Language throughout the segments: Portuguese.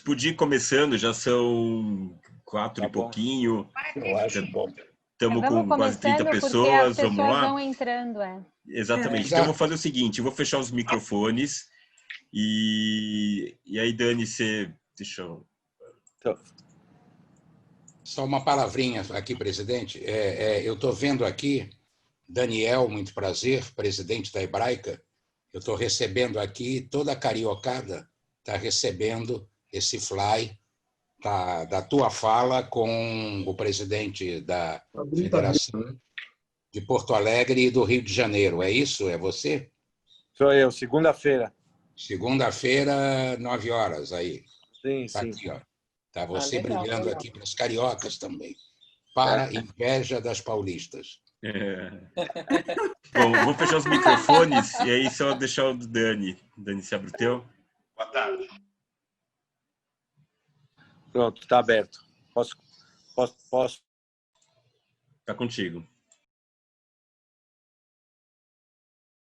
podia ir começando, já são 4 e pouquinho. Eu acho bom. Estamos com quase 30 pessoas, vamos lá? Vão entrando, Exatamente. Então, eu vou fazer o seguinte, eu vou fechar os microfones e aí, Dani, você... Deixa eu... Só uma palavrinha aqui, presidente. Eu estou vendo aqui, Daniel, muito prazer, presidente da Hebraica. Eu estou recebendo aqui, toda a cariocada está recebendo esse fly da tua fala com o presidente da Federação de Porto Alegre e do Rio de Janeiro. É isso? É você? Sou eu, segunda-feira. Segunda-feira, 9 horas, aí. Sim, Tá sim. aqui, ó. Tá você legal, brilhando legal. aqui para os cariocas também. Para inveja das paulistas. Bom, vou fechar os microfones e aí só deixar o do Dani. Dani, se abre o teu. Boa tarde. Pronto, está aberto. Posso? Tá contigo.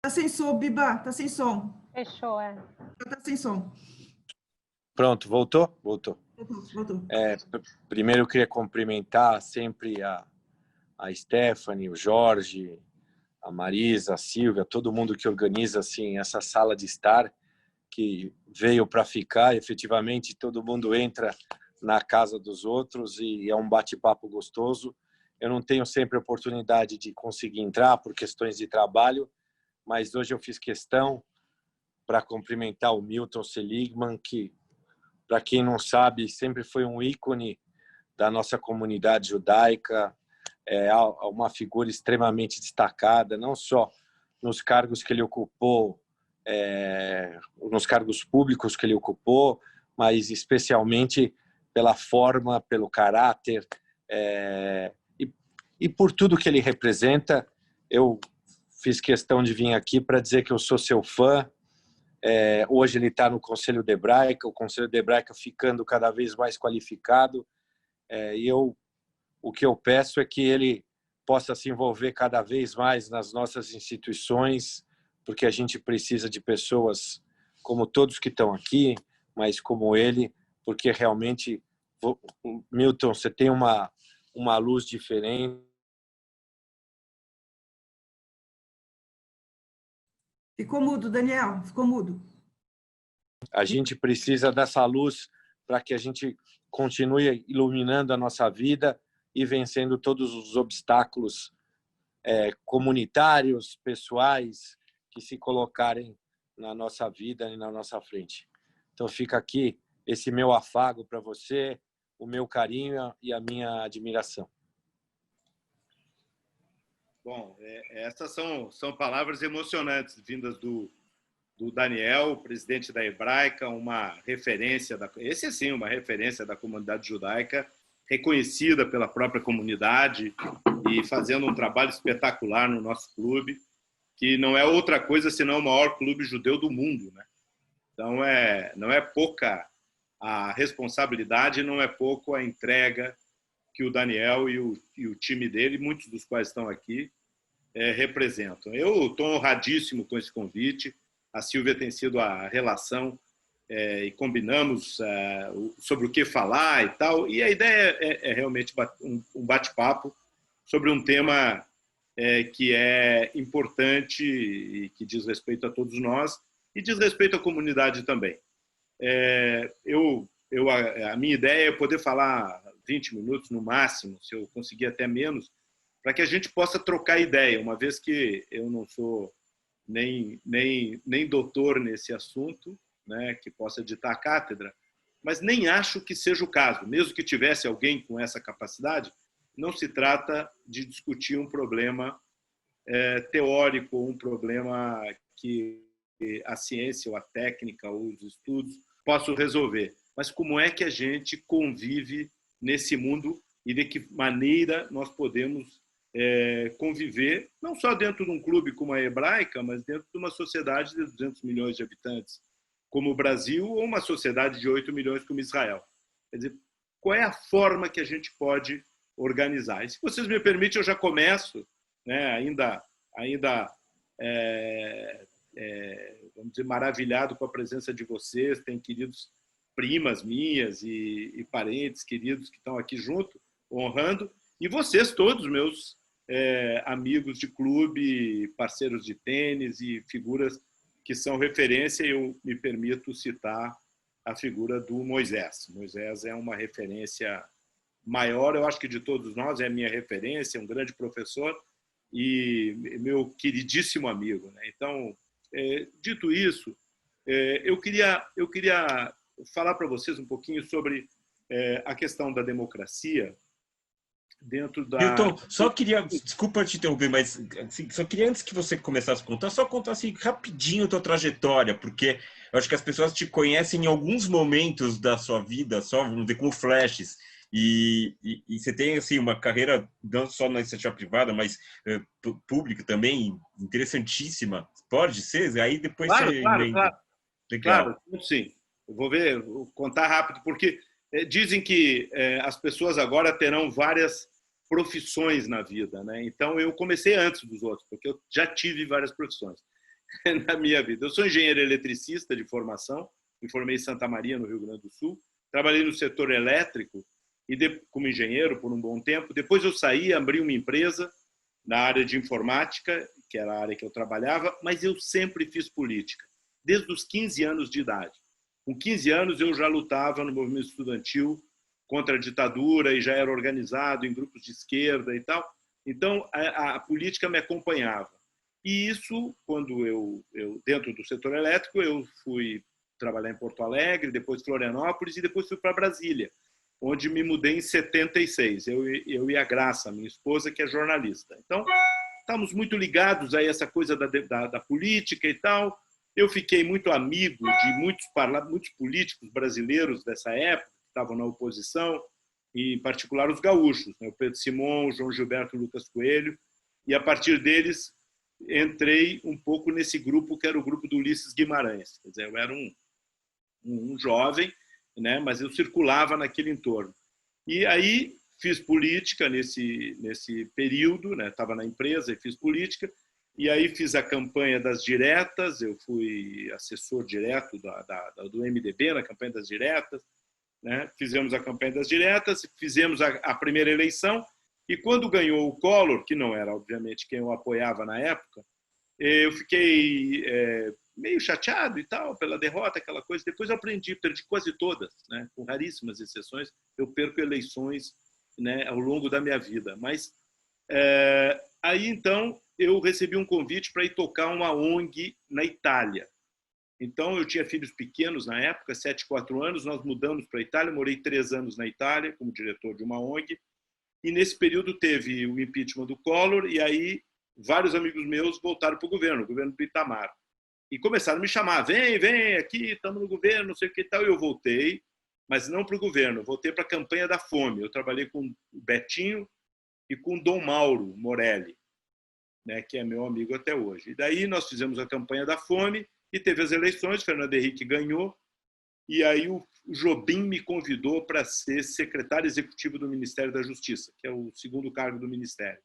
Tá sem som, Biba. Tá sem som. Fechou, Tá sem som. Pronto, voltou? Voltou. Voltou. Primeiro eu queria cumprimentar sempre a Stephanie, o Jorge, a Marisa, a Silvia, todo mundo que organiza assim, essa sala de estar, que veio para ficar. Efetivamente, todo mundo entra na casa dos outros e é um bate-papo gostoso. Eu não tenho sempre a oportunidade de conseguir entrar por questões de trabalho, mas hoje eu fiz questão para cumprimentar o Milton Seligman, que, para quem não sabe, sempre foi um ícone da nossa comunidade judaica, uma figura extremamente destacada, não só nos cargos que ele ocupou, nos cargos públicos que ele ocupou, mas especialmente pela forma, pelo caráter e por tudo que ele representa. Eu fiz questão de vir aqui para dizer que eu sou seu fã. Hoje ele está no Conselho de Hebraica, o Conselho de Hebraica ficando cada vez mais qualificado, e o que eu peço é que ele possa se envolver cada vez mais nas nossas instituições, porque a gente precisa de pessoas como todos que estão aqui, mas como ele, porque realmente, Milton, você tem uma luz diferente. Ficou mudo, Daniel. Ficou mudo. A gente precisa dessa luz para que a gente continue iluminando a nossa vida e vencendo todos os obstáculos comunitários, pessoais, que se colocarem na nossa vida e na nossa frente. Então fica aqui esse meu afago para você, o meu carinho e a minha admiração. Bom, essas são palavras emocionantes vindas do Daniel, presidente da Hebraica, uma referência, esse sim, uma referência da comunidade judaica, reconhecida pela própria comunidade e fazendo um trabalho espetacular no nosso clube, que não é outra coisa senão o maior clube judeu do mundo, né? Então, não é pouca a responsabilidade, não é pouco a entrega que o Daniel e o time dele, muitos dos quais estão aqui, representam. Eu estou honradíssimo com esse convite. A Silvia tem sido a relação e combinamos sobre o que falar e tal. E a ideia é realmente um bate-papo sobre um tema que é importante e que diz respeito a todos nós e diz respeito à comunidade também. A minha ideia é poder falar 20 minutos no máximo, se eu conseguir até menos, para que a gente possa trocar ideia, uma vez que eu não sou nem doutor nesse assunto, né, que possa ditar a cátedra, mas nem acho que seja o caso. Mesmo que tivesse alguém com essa capacidade, não se trata de discutir um problema teórico, um problema que a ciência, ou a técnica, ou os estudos possam resolver. Mas como é que a gente convive nesse mundo e de que maneira nós podemos conviver, não só dentro de um clube como a Hebraica, mas dentro de uma sociedade de 200 milhões de habitantes, como o Brasil, ou uma sociedade de 8 milhões como Israel. Quer dizer, qual é a forma que a gente pode organizar? E se vocês me permitem, eu já começo, né, ainda vamos dizer, maravilhado com a presença de vocês, tem queridos primas minhas e parentes queridos que estão aqui junto, honrando, e vocês todos, meus amigos de clube, parceiros de tênis e figuras que são referência. Eu me permito citar a figura do Moisés. Moisés é uma referência maior, eu acho que de todos nós, é a minha referência, um grande professor e meu queridíssimo amigo, né? Então, dito isso, eu queria falar para vocês um pouquinho sobre a questão da democracia dentro da... Milton, só queria, desculpa te interromper, mas assim, só queria, antes que você começasse a contar, só contar assim, rapidinho a tua trajetória, porque eu acho que as pessoas te conhecem em alguns momentos da sua vida, só, vamos dizer, como flashes, e você tem assim, uma carreira não só na iniciativa privada, mas pública também, interessantíssima. Pode ser? Aí depois Claro, você claro, emenda. claro. Legal. Claro, sim. Eu vou contar rápido, porque dizem que as pessoas agora terão várias profissões na vida, né? Então, eu comecei antes dos outros, porque eu já tive várias profissões na minha vida. Eu sou engenheiro eletricista de formação, me formei em Santa Maria, no Rio Grande do Sul. Trabalhei no setor elétrico como engenheiro por um bom tempo. Depois eu saí, abri uma empresa na área de informática, que era a área que eu trabalhava, mas eu sempre fiz política, desde os 15 anos de idade. Com 15 anos, eu já lutava no movimento estudantil contra a ditadura e já era organizado em grupos de esquerda e tal. Então, a política me acompanhava. E isso, quando eu dentro do setor elétrico, eu fui trabalhar em Porto Alegre, depois Florianópolis e depois fui para Brasília, onde me mudei em 76. Eu e a Graça, minha esposa, que é jornalista. Então, estamos muito ligados a essa coisa da política e tal. Eu fiquei muito amigo de muitos políticos brasileiros dessa época, que estavam na oposição, e em particular os gaúchos, né? O Pedro Simon, o João Gilberto e o Lucas Coelho, e a partir deles entrei um pouco nesse grupo que era o grupo do Ulisses Guimarães. Quer dizer, eu era um jovem, né? Mas eu circulava naquele entorno. E aí fiz política nesse período, né? Estava na empresa e fiz política. E aí fiz a campanha das diretas, eu fui assessor direto do MDB na campanha das diretas, né? Fizemos a campanha das diretas, fizemos a primeira eleição, e quando ganhou o Collor, que não era, obviamente, quem eu apoiava na época, eu fiquei meio chateado e tal, pela derrota, aquela coisa. Depois eu aprendi, perdi quase todas, né? Com raríssimas exceções, eu perco eleições, né, ao longo da minha vida. Mas aí, então, eu recebi um convite para ir tocar uma ONG na Itália. Então, eu tinha filhos pequenos na época, 7 e 4 anos, nós mudamos para a Itália, morei 3 anos na Itália como diretor de uma ONG, e nesse período teve o impeachment do Collor, e aí vários amigos meus voltaram para o governo do Itamar, e começaram a me chamar, vem aqui, estamos no governo, não sei o que e tal, e eu voltei, mas não para o governo, voltei para a campanha da fome. Eu trabalhei com o Betinho e com o Dom Mauro Morelli, né, que é meu amigo até hoje. E daí nós fizemos a campanha da fome e teve as eleições, Fernando Henrique ganhou, e aí o Jobim me convidou para ser secretário executivo do Ministério da Justiça, que é o segundo cargo do Ministério.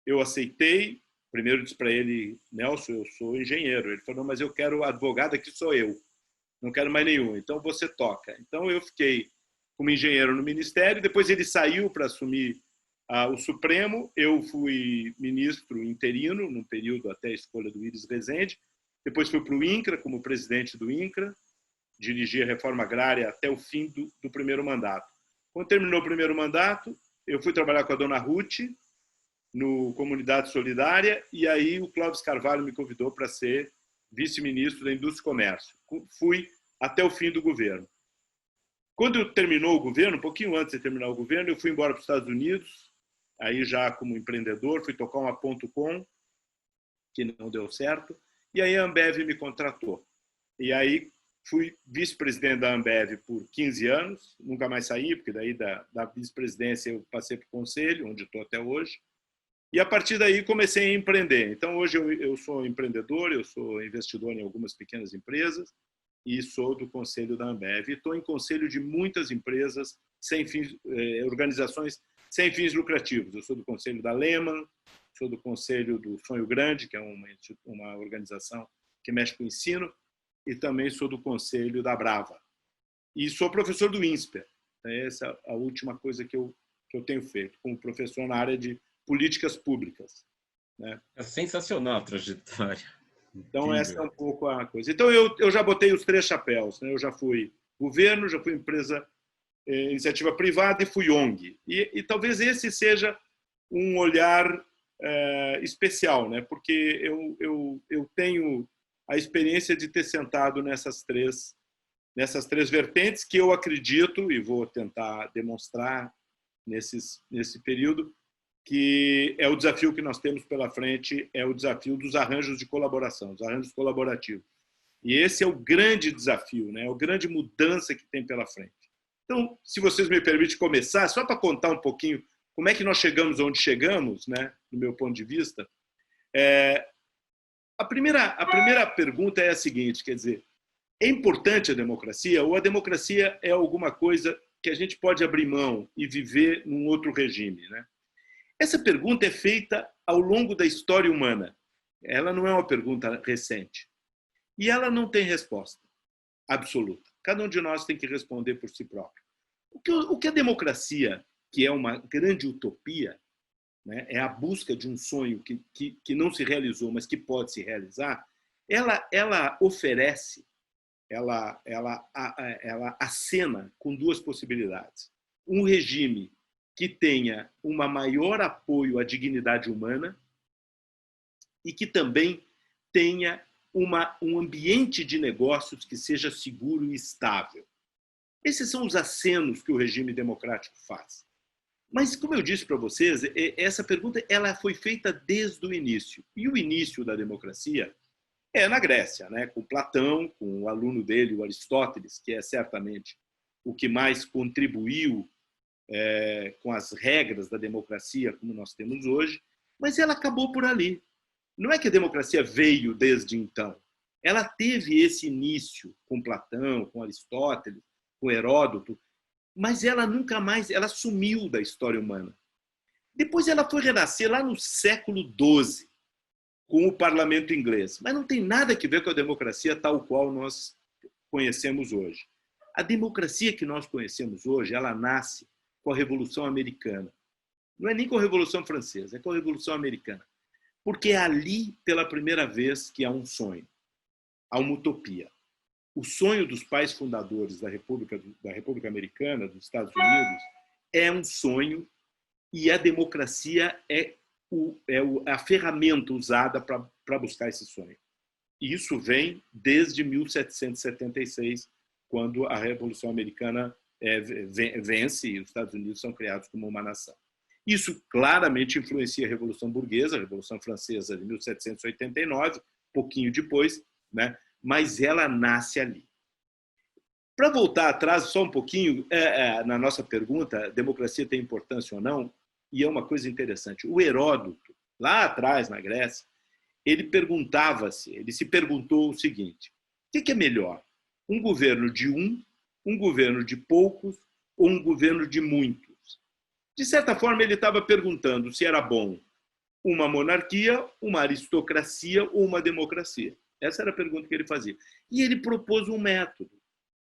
Eu aceitei, primeiro disse para ele, Nelson, eu sou engenheiro. Ele falou, mas eu quero advogado, aqui sou eu, não quero mais nenhum, então você toca. Então eu fiquei como engenheiro no Ministério, depois ele saiu para assumir o Supremo, eu fui ministro interino, num período até a escolha do Iris Rezende, depois fui para o INCRA, como presidente do INCRA, dirigi a reforma agrária até o fim do primeiro mandato. Quando terminou o primeiro mandato, eu fui trabalhar com a dona Ruth, no Comunidade Solidária, e aí o Clóvis Carvalho me convidou para ser vice-ministro da Indústria e Comércio. Fui até o fim do governo. Quando terminou o governo, um pouquinho antes de terminar o governo, eu fui embora para os Estados Unidos, aí já como empreendedor, fui tocar uma .com, que não deu certo, e aí a Ambev me contratou. E aí fui vice-presidente da Ambev por 15 anos, nunca mais saí, porque daí da vice-presidência eu passei para o conselho, onde estou até hoje. E a partir daí comecei a empreender. Então hoje eu sou empreendedor, eu sou investidor em algumas pequenas empresas e sou do conselho da Ambev. E estou em conselho de muitas empresas sem fins, organizações sem fins lucrativos. Eu sou do conselho da Lehman, sou do conselho do Sonho Grande, que é uma organização que mexe com o ensino, e também sou do conselho da Brava. e sou professor do INSPER. Essa é a última coisa que eu tenho feito, como professor na área de políticas públicas, né? É sensacional a trajetória. Então, Incrível. essa é um pouco a coisa. Então, eu já botei os 3 chapéus, né? Eu já fui governo, já fui empresa, iniciativa privada e fui ONG. E talvez esse seja um olhar especial, né? Porque eu tenho a experiência de ter sentado nessas três vertentes que eu acredito, e vou tentar demonstrar nesse período, que é o desafio que nós temos pela frente, é o desafio dos arranjos de colaboração, dos arranjos colaborativos. E esse é o grande desafio, né? É a grande mudança que tem pela frente. Então, se vocês me permitem começar, só para contar um pouquinho como é que nós chegamos onde chegamos, né? Do meu ponto de vista, a primeira pergunta é a seguinte, quer dizer, é importante a democracia ou a democracia é alguma coisa que a gente pode abrir mão e viver num outro regime, né? Essa pergunta é feita ao longo da história humana. Ela não é uma pergunta recente. E ela não tem resposta absoluta. Cada um de nós tem que responder por si próprio. O que a democracia, que é uma grande utopia, né, é a busca de um sonho que não se realizou, mas que pode se realizar, ela oferece, ela acena com 2 possibilidades. Um regime que tenha um maior apoio à dignidade humana e que também tenha um ambiente de negócios que seja seguro e estável. Esses são os acenos que o regime democrático faz. Mas, como eu disse para vocês, essa pergunta ela foi feita desde o início. E o início da democracia é na Grécia, né? Com Platão, com o aluno dele, o Aristóteles, que é certamente o que mais contribuiu com as regras da democracia como nós temos hoje, mas ela acabou por ali. Não é que a democracia veio desde então. Ela teve esse início com Platão, com Aristóteles, com Heródoto, mas ela nunca mais, ela sumiu da história humana. Depois ela foi renascer lá no século XII, com o parlamento inglês, mas não tem nada a ver com a democracia tal qual nós conhecemos hoje. A democracia que nós conhecemos hoje, ela nasce com a Revolução Americana. Não é nem com a Revolução Francesa, é com a Revolução Americana. Porque é ali, pela primeira vez, que há um sonho, há uma utopia. O sonho dos pais fundadores da República Americana, dos Estados Unidos, é um sonho e a democracia é a ferramenta usada para buscar esse sonho. E isso vem desde 1776, quando a Revolução Americana vence e os Estados Unidos são criados como uma nação. Isso claramente influencia a Revolução Burguesa, a Revolução Francesa de 1789, pouquinho depois, né? Mas ela nasce ali. Para voltar atrás só um pouquinho, na nossa pergunta, democracia tem importância ou não? E é uma coisa interessante. O Heródoto, lá atrás, na Grécia, ele se perguntou o seguinte: o que é melhor? Um governo de um governo de poucos ou um governo de muitos? De certa forma, ele estava perguntando se era bom uma monarquia, uma aristocracia ou uma democracia. Essa era a pergunta que ele fazia. E ele propôs um método.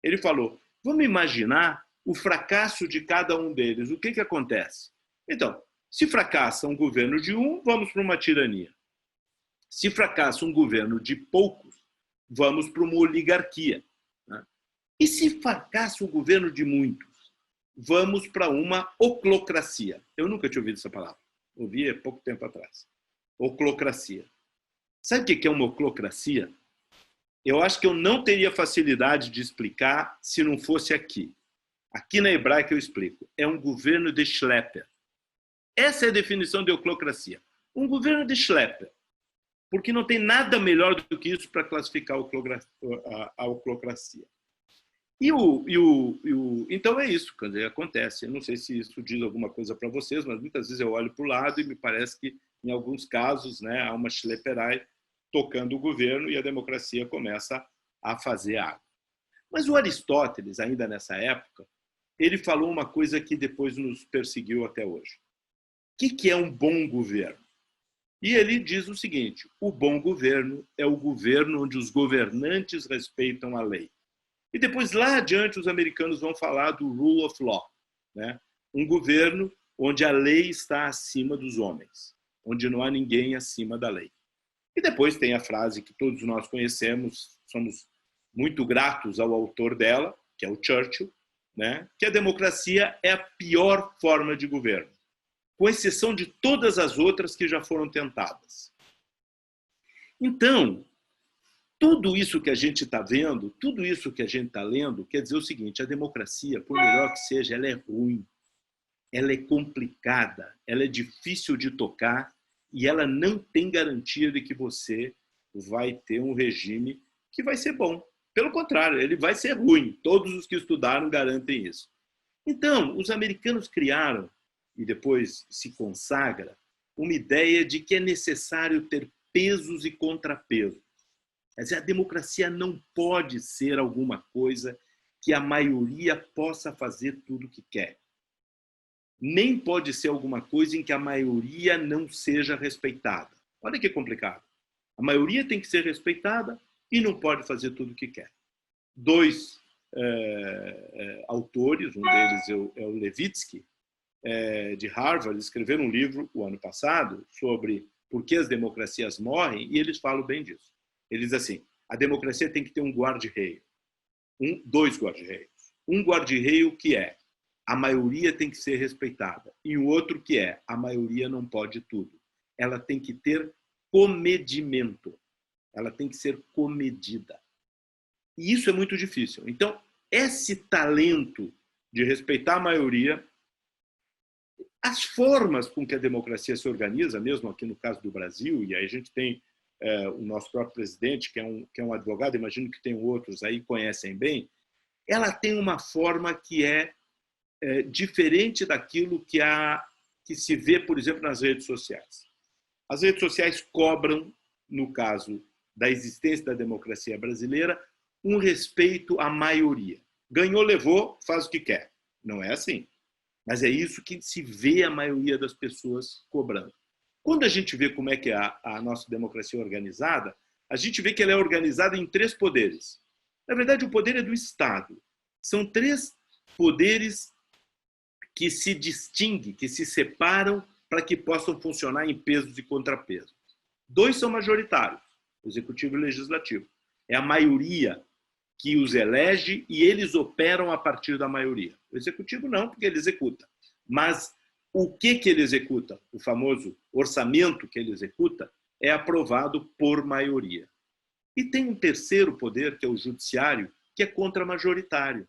Ele falou, vamos imaginar o fracasso de cada um deles. O que acontece? Então, se fracassa um governo de vamos para uma tirania. Se fracassa um governo de poucos, vamos para uma oligarquia. Né? E se fracassa o governo de muitos, vamos para uma oclocracia. Eu nunca tinha ouvido essa palavra. Ouvi há pouco tempo atrás. Oclocracia. Sabe o que é uma oclocracia? Eu acho que eu não teria facilidade de explicar se não fosse aqui. Aqui na Hebraica eu explico. É um governo de schlepper. Essa é a definição de oclocracia. Um governo de schlepper. Porque não tem nada melhor do que isso para classificar a oclocracia. Então é isso, quando acontece. Eu não sei se isso diz alguma coisa para vocês, mas muitas vezes eu olho para o lado e me parece que, em alguns casos, né, há uma schlepperei tocando o governo e a democracia começa a fazer água. Mas o Aristóteles, ainda nessa época, ele falou uma coisa que depois nos perseguiu até hoje. O que é um bom governo? E ele diz o seguinte, o bom governo é o governo onde os governantes respeitam a lei. E depois, lá adiante, os americanos vão falar do rule of law, né? Um governo onde a lei está acima dos homens, onde não há ninguém acima da lei. E depois tem a frase que todos nós conhecemos, somos muito gratos ao autor dela, que é o Churchill, né? Que a democracia é a pior forma de governo, com exceção de todas as outras que já foram tentadas. Então, tudo isso que a gente está vendo, tudo isso que a gente está lendo, quer dizer o seguinte: a democracia, por melhor que seja, ela é ruim, ela é complicada, ela é difícil de tocar e ela não tem garantia de que você vai ter um regime que vai ser bom. Pelo contrário, ele vai ser ruim. Todos os que estudaram garantem isso. Então, os americanos criaram, e depois se consagra, uma ideia de que é necessário ter pesos e contrapesos. Quer dizer, a democracia não pode ser alguma coisa que a maioria possa fazer tudo o que quer. Nem pode ser alguma coisa em que a maioria não seja respeitada. Olha que complicado. A maioria tem que ser respeitada e não pode fazer tudo o que quer. Dois autores, um deles é o Levitsky, de Harvard, escreveram um livro o ano passado sobre por que as democracias morrem, e eles falam bem disso. Eles dizem assim: a democracia tem que ter um guarda-reio, dois guarda-reios. Um guarda-reio que é a maioria tem que ser respeitada, e o outro que é a maioria não pode tudo. Ela tem que ter comedimento, ela tem que ser comedida. E isso é muito difícil. Então, esse talento de respeitar a maioria, as formas com que a democracia se organiza, mesmo aqui no caso do Brasil, e aí a gente tem o nosso próprio presidente, que é um advogado, imagino que tem outros aí que conhecem bem, ela tem uma forma que é diferente daquilo que se vê, por exemplo, nas redes sociais. As redes sociais cobram, no caso da existência da democracia brasileira, um respeito à maioria. Ganhou, levou, faz o que quer. Não é assim. Mas é isso que se vê a maioria das pessoas cobrando. Quando a gente vê como é que é a nossa democracia organizada, a gente vê que ela é organizada em 3 poderes. Na verdade, o poder é do Estado. São 3 poderes que se distinguem, que se separam para que possam funcionar em pesos e contrapesos. 2 são majoritários, o Executivo e o Legislativo. É a maioria que os elege e eles operam a partir da maioria. O Executivo não, porque ele executa. Mas o que ele executa, o famoso orçamento que ele executa, é aprovado por maioria. E tem um terceiro poder, que é o Judiciário, que é contra-majoritário.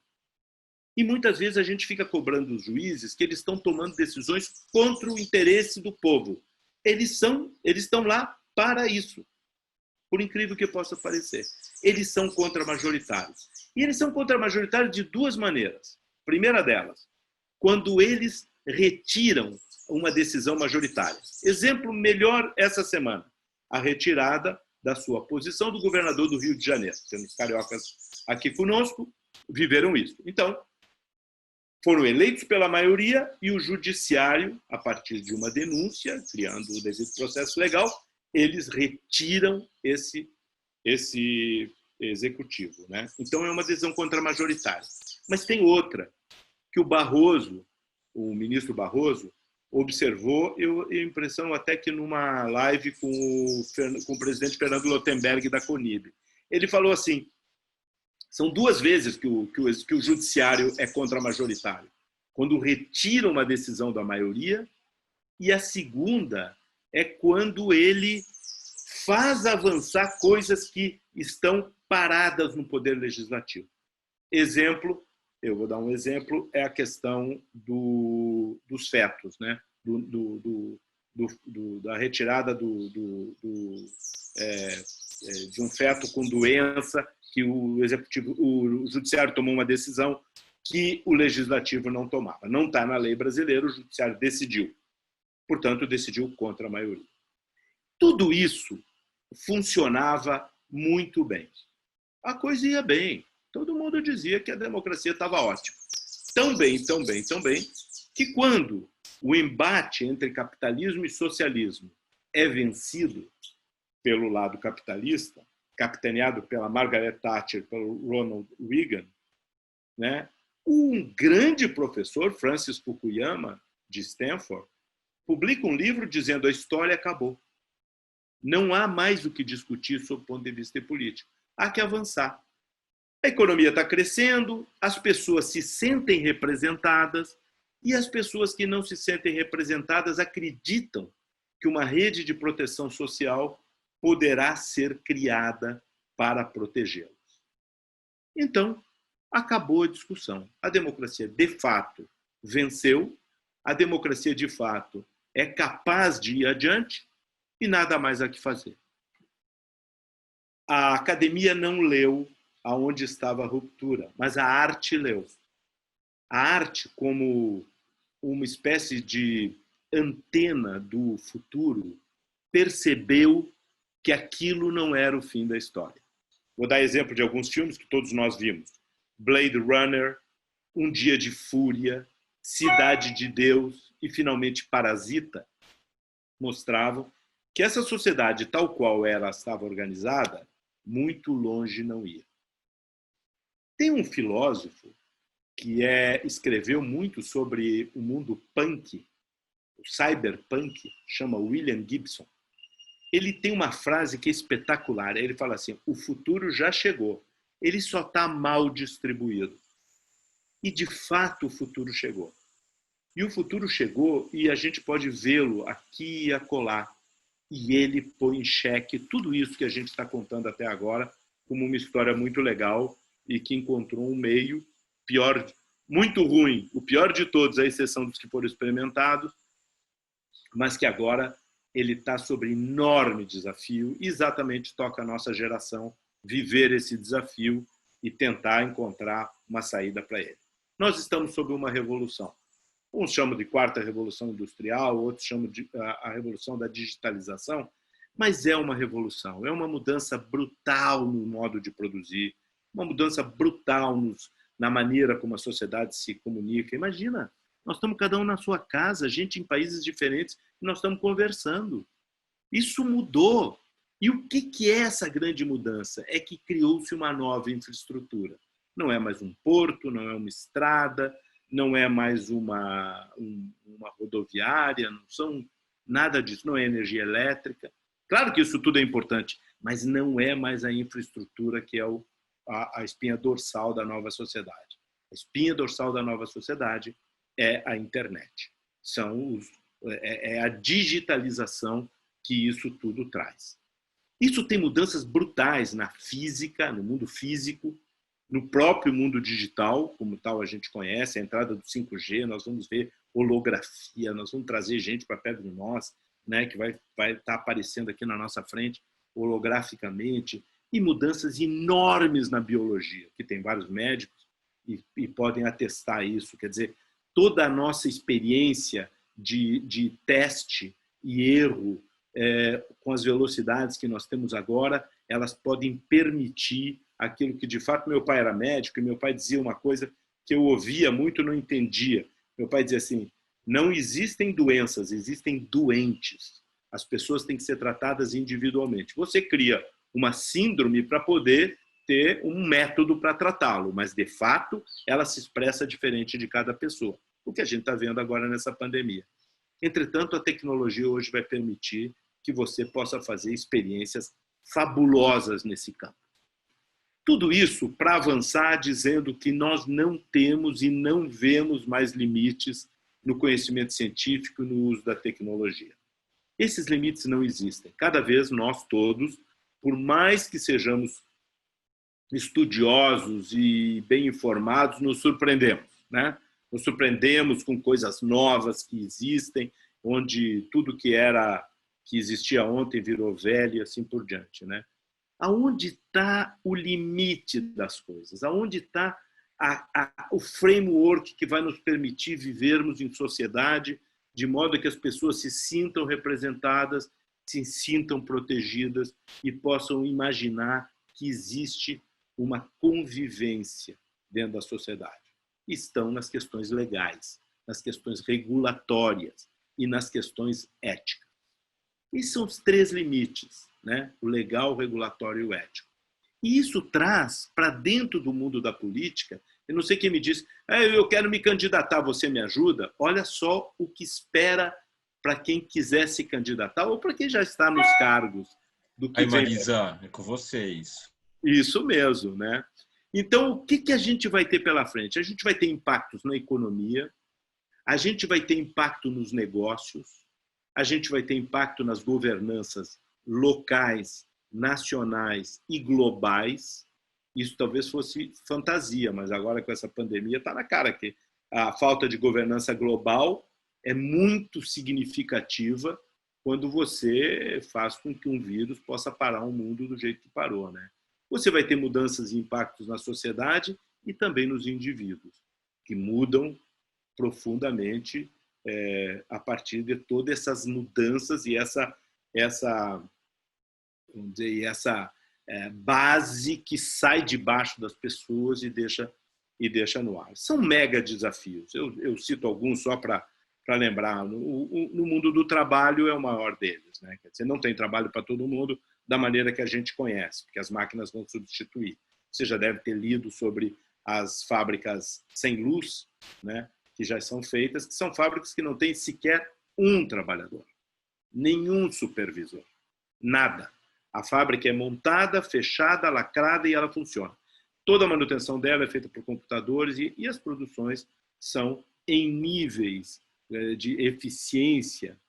E muitas vezes a gente fica cobrando os juízes que eles estão tomando decisões contra o interesse do povo. Eles estão lá para isso, por incrível que possa parecer. Eles são contra-majoritários. E eles são contra-majoritários de 2 maneiras. Primeira delas, quando eles retiram uma decisão majoritária. Exemplo melhor essa semana, a retirada da sua posição do governador do Rio de Janeiro. Temos cariocas aqui conosco, viveram isso. Então, foram eleitos pela maioria e o judiciário, a partir de uma denúncia, criando o devido processo legal, eles retiram esse executivo, né? Então, é uma decisão contra-majoritária. Mas tem outra, que o Barroso, o ministro Barroso, observou, eu tenho a impressão até que numa live com o presidente Fernando Lottenberg da Conib. Ele falou assim, são 2 vezes que o judiciário é contra-majoritário. Quando retira uma decisão da maioria, e a segunda é quando ele faz avançar coisas que estão paradas no Poder Legislativo. Exemplo, eu vou dar um exemplo, é a questão dos fetos, né? Da retirada de um feto com doença, que o judiciário tomou uma decisão que o legislativo não tomava. Não está na lei brasileira, o judiciário decidiu. Portanto, decidiu contra a maioria. Tudo isso funcionava muito bem. A coisa ia bem. Todo mundo dizia que a democracia estava ótima. Tão bem, que quando o embate entre capitalismo e socialismo é vencido pelo lado capitalista, capitaneado pela Margaret Thatcher, pelo Ronald Reagan, né? Um grande professor, Francis Fukuyama, de Stanford, publica um livro dizendo: a história acabou. Não há mais o que discutir sob o ponto de vista político. Há que avançar. A economia está crescendo, as pessoas se sentem representadas e as pessoas que não se sentem representadas acreditam que uma rede de proteção social poderá ser criada para protegê-los. Então, acabou a discussão. A democracia, de fato, venceu, a democracia, de fato, é capaz de ir adiante e nada mais há que fazer. A academia não leu aonde estava a ruptura, mas a arte leu. A arte, como uma espécie de antena do futuro, percebeu que aquilo não era o fim da história. Vou dar exemplo de alguns filmes que todos nós vimos. Blade Runner, Um Dia de Fúria, Cidade de Deus e, finalmente, Parasita, mostravam que essa sociedade, tal qual ela estava organizada, muito longe não ia. Tem um filósofo que escreveu muito sobre o mundo punk, o cyberpunk, chama William Gibson. Ele tem uma frase que é espetacular. Ele fala assim: o futuro já chegou, ele só está mal distribuído. E, de fato, o futuro chegou. E o futuro chegou e a gente pode vê-lo aqui e acolá. E ele põe em xeque tudo isso que a gente está contando até agora como uma história muito legal e que encontrou um meio pior, muito ruim, o pior de todos, à exceção dos que foram experimentados, mas que agora ele está sob enorme desafio e exatamente toca a nossa geração viver esse desafio e tentar encontrar uma saída para ele. Nós estamos sob uma revolução. Uns chamam de quarta revolução industrial, outros chamam de a revolução da digitalização, mas é uma revolução, é uma mudança brutal no modo de produzir, uma mudança brutal na maneira como a sociedade se comunica. Imagina, nós estamos cada um na sua casa, gente em países diferentes, e nós estamos conversando. Isso mudou. E o que é essa grande mudança? É que criou-se uma nova infraestrutura. Não é mais um porto, não é uma estrada, não é mais uma rodoviária, não são nada disso, não é energia elétrica. Claro que isso tudo é importante, mas não é mais a infraestrutura que é a espinha dorsal da nova sociedade. A espinha dorsal da nova sociedade é a internet. É a digitalização que isso tudo traz. Isso tem mudanças brutais na física, no mundo físico, no próprio mundo digital, como tal a gente conhece, a entrada do 5G, nós vamos ver holografia, nós vamos trazer gente para perto de nós, né, que vai estar aparecendo aqui na nossa frente holograficamente, e mudanças enormes na biologia, que tem vários médicos e podem atestar isso. Quer dizer, toda a nossa experiência de teste e erro com as velocidades que nós temos agora, elas podem permitir aquilo que, de fato, meu pai era médico e meu pai dizia uma coisa que eu ouvia muito e não entendia. Meu pai dizia assim: não existem doenças, existem doentes. As pessoas têm que ser tratadas individualmente. Você cria uma síndrome para poder ter um método para tratá-lo, mas, de fato, ela se expressa diferente de cada pessoa. O que a gente está vendo agora nessa pandemia. Entretanto, a tecnologia hoje vai permitir que você possa fazer experiências fabulosas nesse campo. Tudo isso para avançar dizendo que nós não temos e não vemos mais limites no conhecimento científico e no uso da tecnologia. Esses limites não existem. Cada vez nós todos, por mais que sejamos estudiosos e bem informados, nos surpreendemos, né? Nos surpreendemos com coisas novas que existem, onde tudo que existia ontem virou velho e assim por diante, né? Aonde está o limite das coisas? Aonde está o framework que vai nos permitir vivermos em sociedade de modo que as pessoas se sintam representadas, se sintam protegidas e possam imaginar que existe uma convivência dentro da sociedade? Estão nas questões legais, nas questões regulatórias e nas questões éticas. Esses são os 3 limites. né? O legal, o regulatório e o ético. E isso traz para dentro do mundo da política, eu não sei quem me disse, eu quero me candidatar, você me ajuda? Olha só o que espera para quem quiser se candidatar ou para quem já está nos cargos do que Aí, vem. Marisa, é com vocês. Isso mesmo, né? Então, o que a gente vai ter pela frente? A gente vai ter impactos na economia, a gente vai ter impacto nos negócios, a gente vai ter impacto nas governanças locais, nacionais e globais. Isso talvez fosse fantasia, mas agora com essa pandemia está na cara que a falta de governança global é muito significativa quando você faz com que um vírus possa parar o mundo do jeito que parou, né? Você vai ter mudanças e impactos na sociedade e também nos indivíduos, que mudam profundamente a partir de todas essas mudanças e essa vamos dizer, essa base que sai debaixo das pessoas e deixa no ar. São mega desafios. Eu cito alguns só para lembrar. No mundo do trabalho é o maior deles, né? Quer dizer, não tem trabalho para todo mundo da maneira que a gente conhece, porque as máquinas vão substituir. Você já deve ter lido sobre as fábricas sem luz, né, que já são feitas, que são fábricas que não têm sequer um trabalhador, nenhum supervisor, nada. A fábrica é montada, fechada, lacrada e ela funciona. Toda a manutenção dela é feita por computadores e as produções são em níveis de eficiência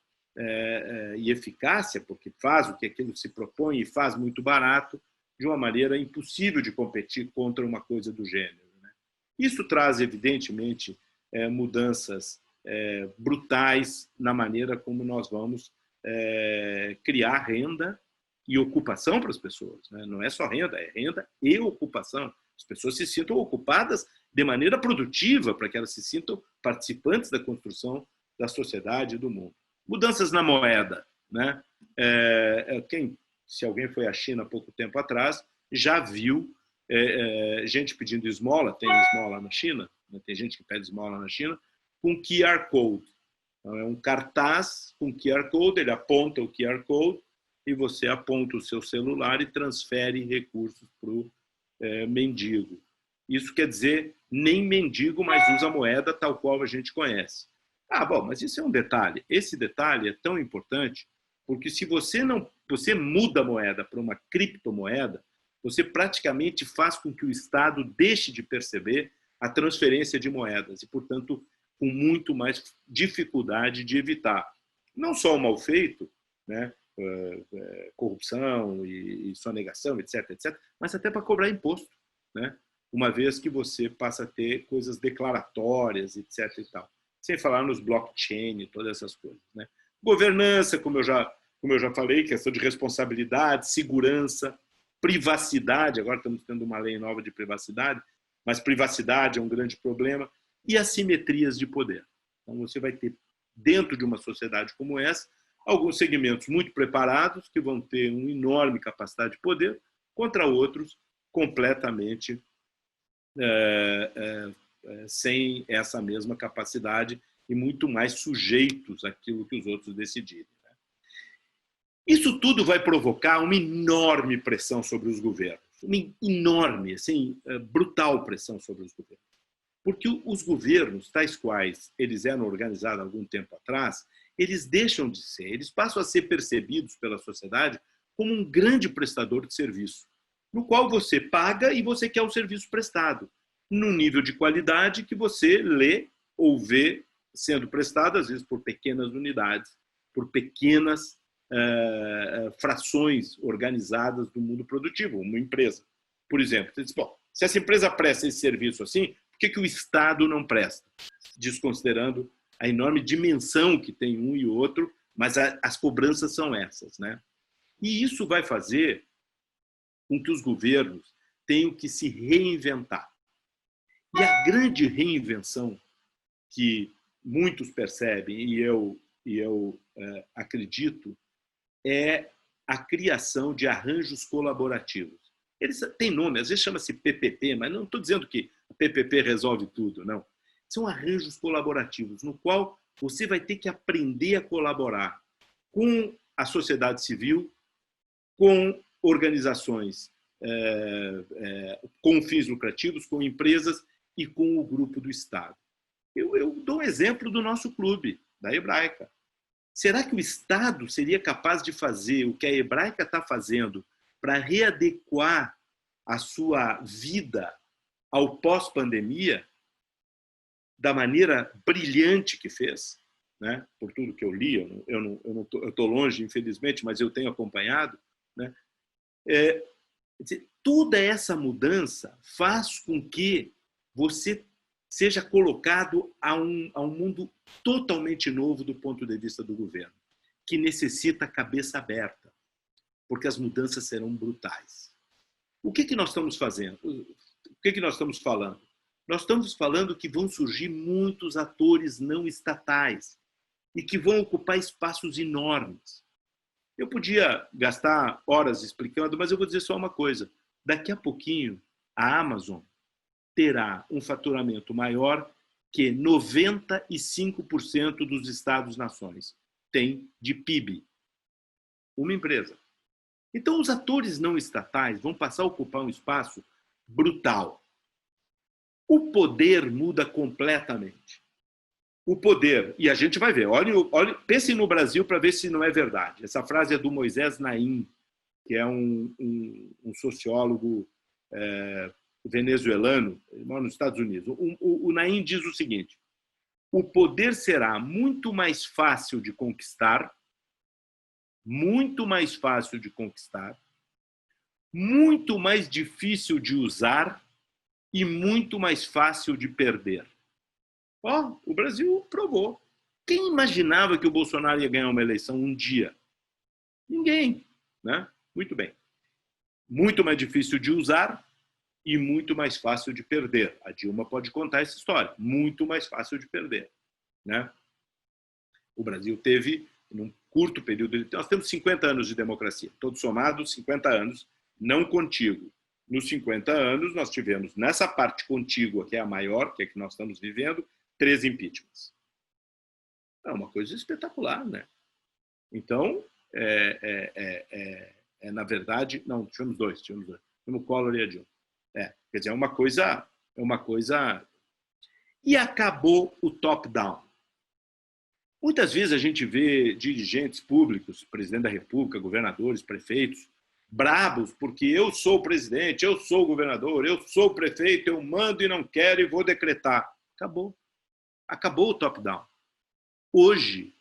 e eficácia, porque faz o que aquilo se propõe e faz muito barato, de uma maneira impossível de competir contra uma coisa do gênero, né? Isso traz, evidentemente, mudanças brutais na maneira como nós vamos criar renda e ocupação para as pessoas, né? Não é só renda, é renda e ocupação. As pessoas se sintam ocupadas de maneira produtiva, para que elas se sintam participantes da construção da sociedade e do mundo. Mudanças na moeda, né? Se alguém foi à China há pouco tempo atrás, já viu gente pedindo esmola, tem esmola na China, né? Tem gente que pede esmola na China, com QR Code. Então, é um cartaz com QR Code, ele aponta o QR Code e você aponta o seu celular e transfere recursos para o mendigo. Isso quer dizer, nem mendigo, mas usa moeda tal qual a gente conhece. Bom, mas isso é um detalhe. Esse detalhe é tão importante porque se você muda a moeda para uma criptomoeda, você praticamente faz com que o Estado deixe de perceber a transferência de moedas e, portanto, com muito mais dificuldade de evitar não só o mal feito, né, corrupção e sonegação, etc., mas até para cobrar imposto, né, uma vez que você passa a ter coisas declaratórias, etc. e tal. Sem falar nos blockchain e todas essas coisas, né? Governança, como eu já falei, questão de responsabilidade, segurança, privacidade, agora estamos tendo uma lei nova de privacidade, mas privacidade é um grande problema, e assimetrias de poder. Então você vai ter, dentro de uma sociedade como essa, alguns segmentos muito preparados, que vão ter uma enorme capacidade de poder, contra outros completamente sem essa mesma capacidade e muito mais sujeitos àquilo que os outros decidirem. Isso tudo vai provocar uma enorme pressão sobre os governos, uma enorme, assim, brutal pressão sobre os governos. Porque os governos, tais quais eles eram organizados há algum tempo atrás, eles deixam de ser, eles passam a ser percebidos pela sociedade como um grande prestador de serviço, no qual você paga e você quer o serviço prestado, num nível de qualidade que você lê ou vê sendo prestado, às vezes por pequenas unidades, por pequenas frações organizadas do mundo produtivo, uma empresa. Por exemplo, você diz, bom, se essa empresa presta esse serviço assim, por que o Estado não presta? Desconsiderando a enorme dimensão que tem um e outro, mas as cobranças são essas, né? E isso vai fazer com que os governos tenham que se reinventar. E a grande reinvenção que muitos percebem, e eu acredito, é a criação de arranjos colaborativos. Eles têm nome, às vezes chama-se PPP, mas não estou dizendo que a PPP resolve tudo, não. São arranjos colaborativos, no qual você vai ter que aprender a colaborar com a sociedade civil, com organizações com fins lucrativos, com empresas e com o grupo do Estado. Eu dou um exemplo do nosso clube, da Hebraica. Será que o Estado seria capaz de fazer o que a Hebraica está fazendo para readequar a sua vida ao pós-pandemia da maneira brilhante que fez? Né? Por tudo que eu li, eu estou longe, infelizmente, mas eu tenho acompanhado. Né? Toda essa mudança faz com que você seja colocado a um mundo totalmente novo do ponto de vista do governo, que necessita cabeça aberta, porque as mudanças serão brutais. O que nós estamos fazendo? O que nós estamos falando? Nós estamos falando que vão surgir muitos atores não estatais e que vão ocupar espaços enormes. Eu podia gastar horas explicando, mas eu vou dizer só uma coisa. Daqui a pouquinho, a Amazon terá um faturamento maior que 95% dos Estados-nações tem de PIB. Uma empresa. Então, os atores não estatais vão passar a ocupar um espaço brutal. O poder muda completamente. O poder, e a gente vai ver, pense no Brasil para ver se não é verdade. Essa frase é do Moisés Naim, que é um sociólogo venezuelano, ele mora nos Estados Unidos. O Naim diz o seguinte: o poder será muito mais fácil de conquistar, muito mais fácil de conquistar, muito mais difícil de usar e muito mais fácil de perder. O Brasil provou. Quem imaginava que o Bolsonaro ia ganhar uma eleição um dia? Ninguém, né? Muito bem. Muito mais difícil de usar e muito mais fácil de perder. A Dilma pode contar essa história. Muito mais fácil de perder, né? O Brasil teve, num curto período, nós temos 50 anos de democracia, todos somados 50 anos, não contíguo. Nos 50 anos, nós tivemos, nessa parte contígua, que é a maior, que é a que nós estamos vivendo, 3 impeachments. É uma coisa espetacular, né? Então, na verdade, não, tivemos dois. Tivemos o Collor e a Dilma. Quer dizer, é uma coisa... E acabou o top-down. Muitas vezes a gente vê dirigentes públicos, presidente da República, governadores, prefeitos, brabos porque eu sou o presidente, eu sou o governador, eu sou o prefeito, eu mando e não quero e vou decretar. Acabou. Acabou o top-down. Hoje,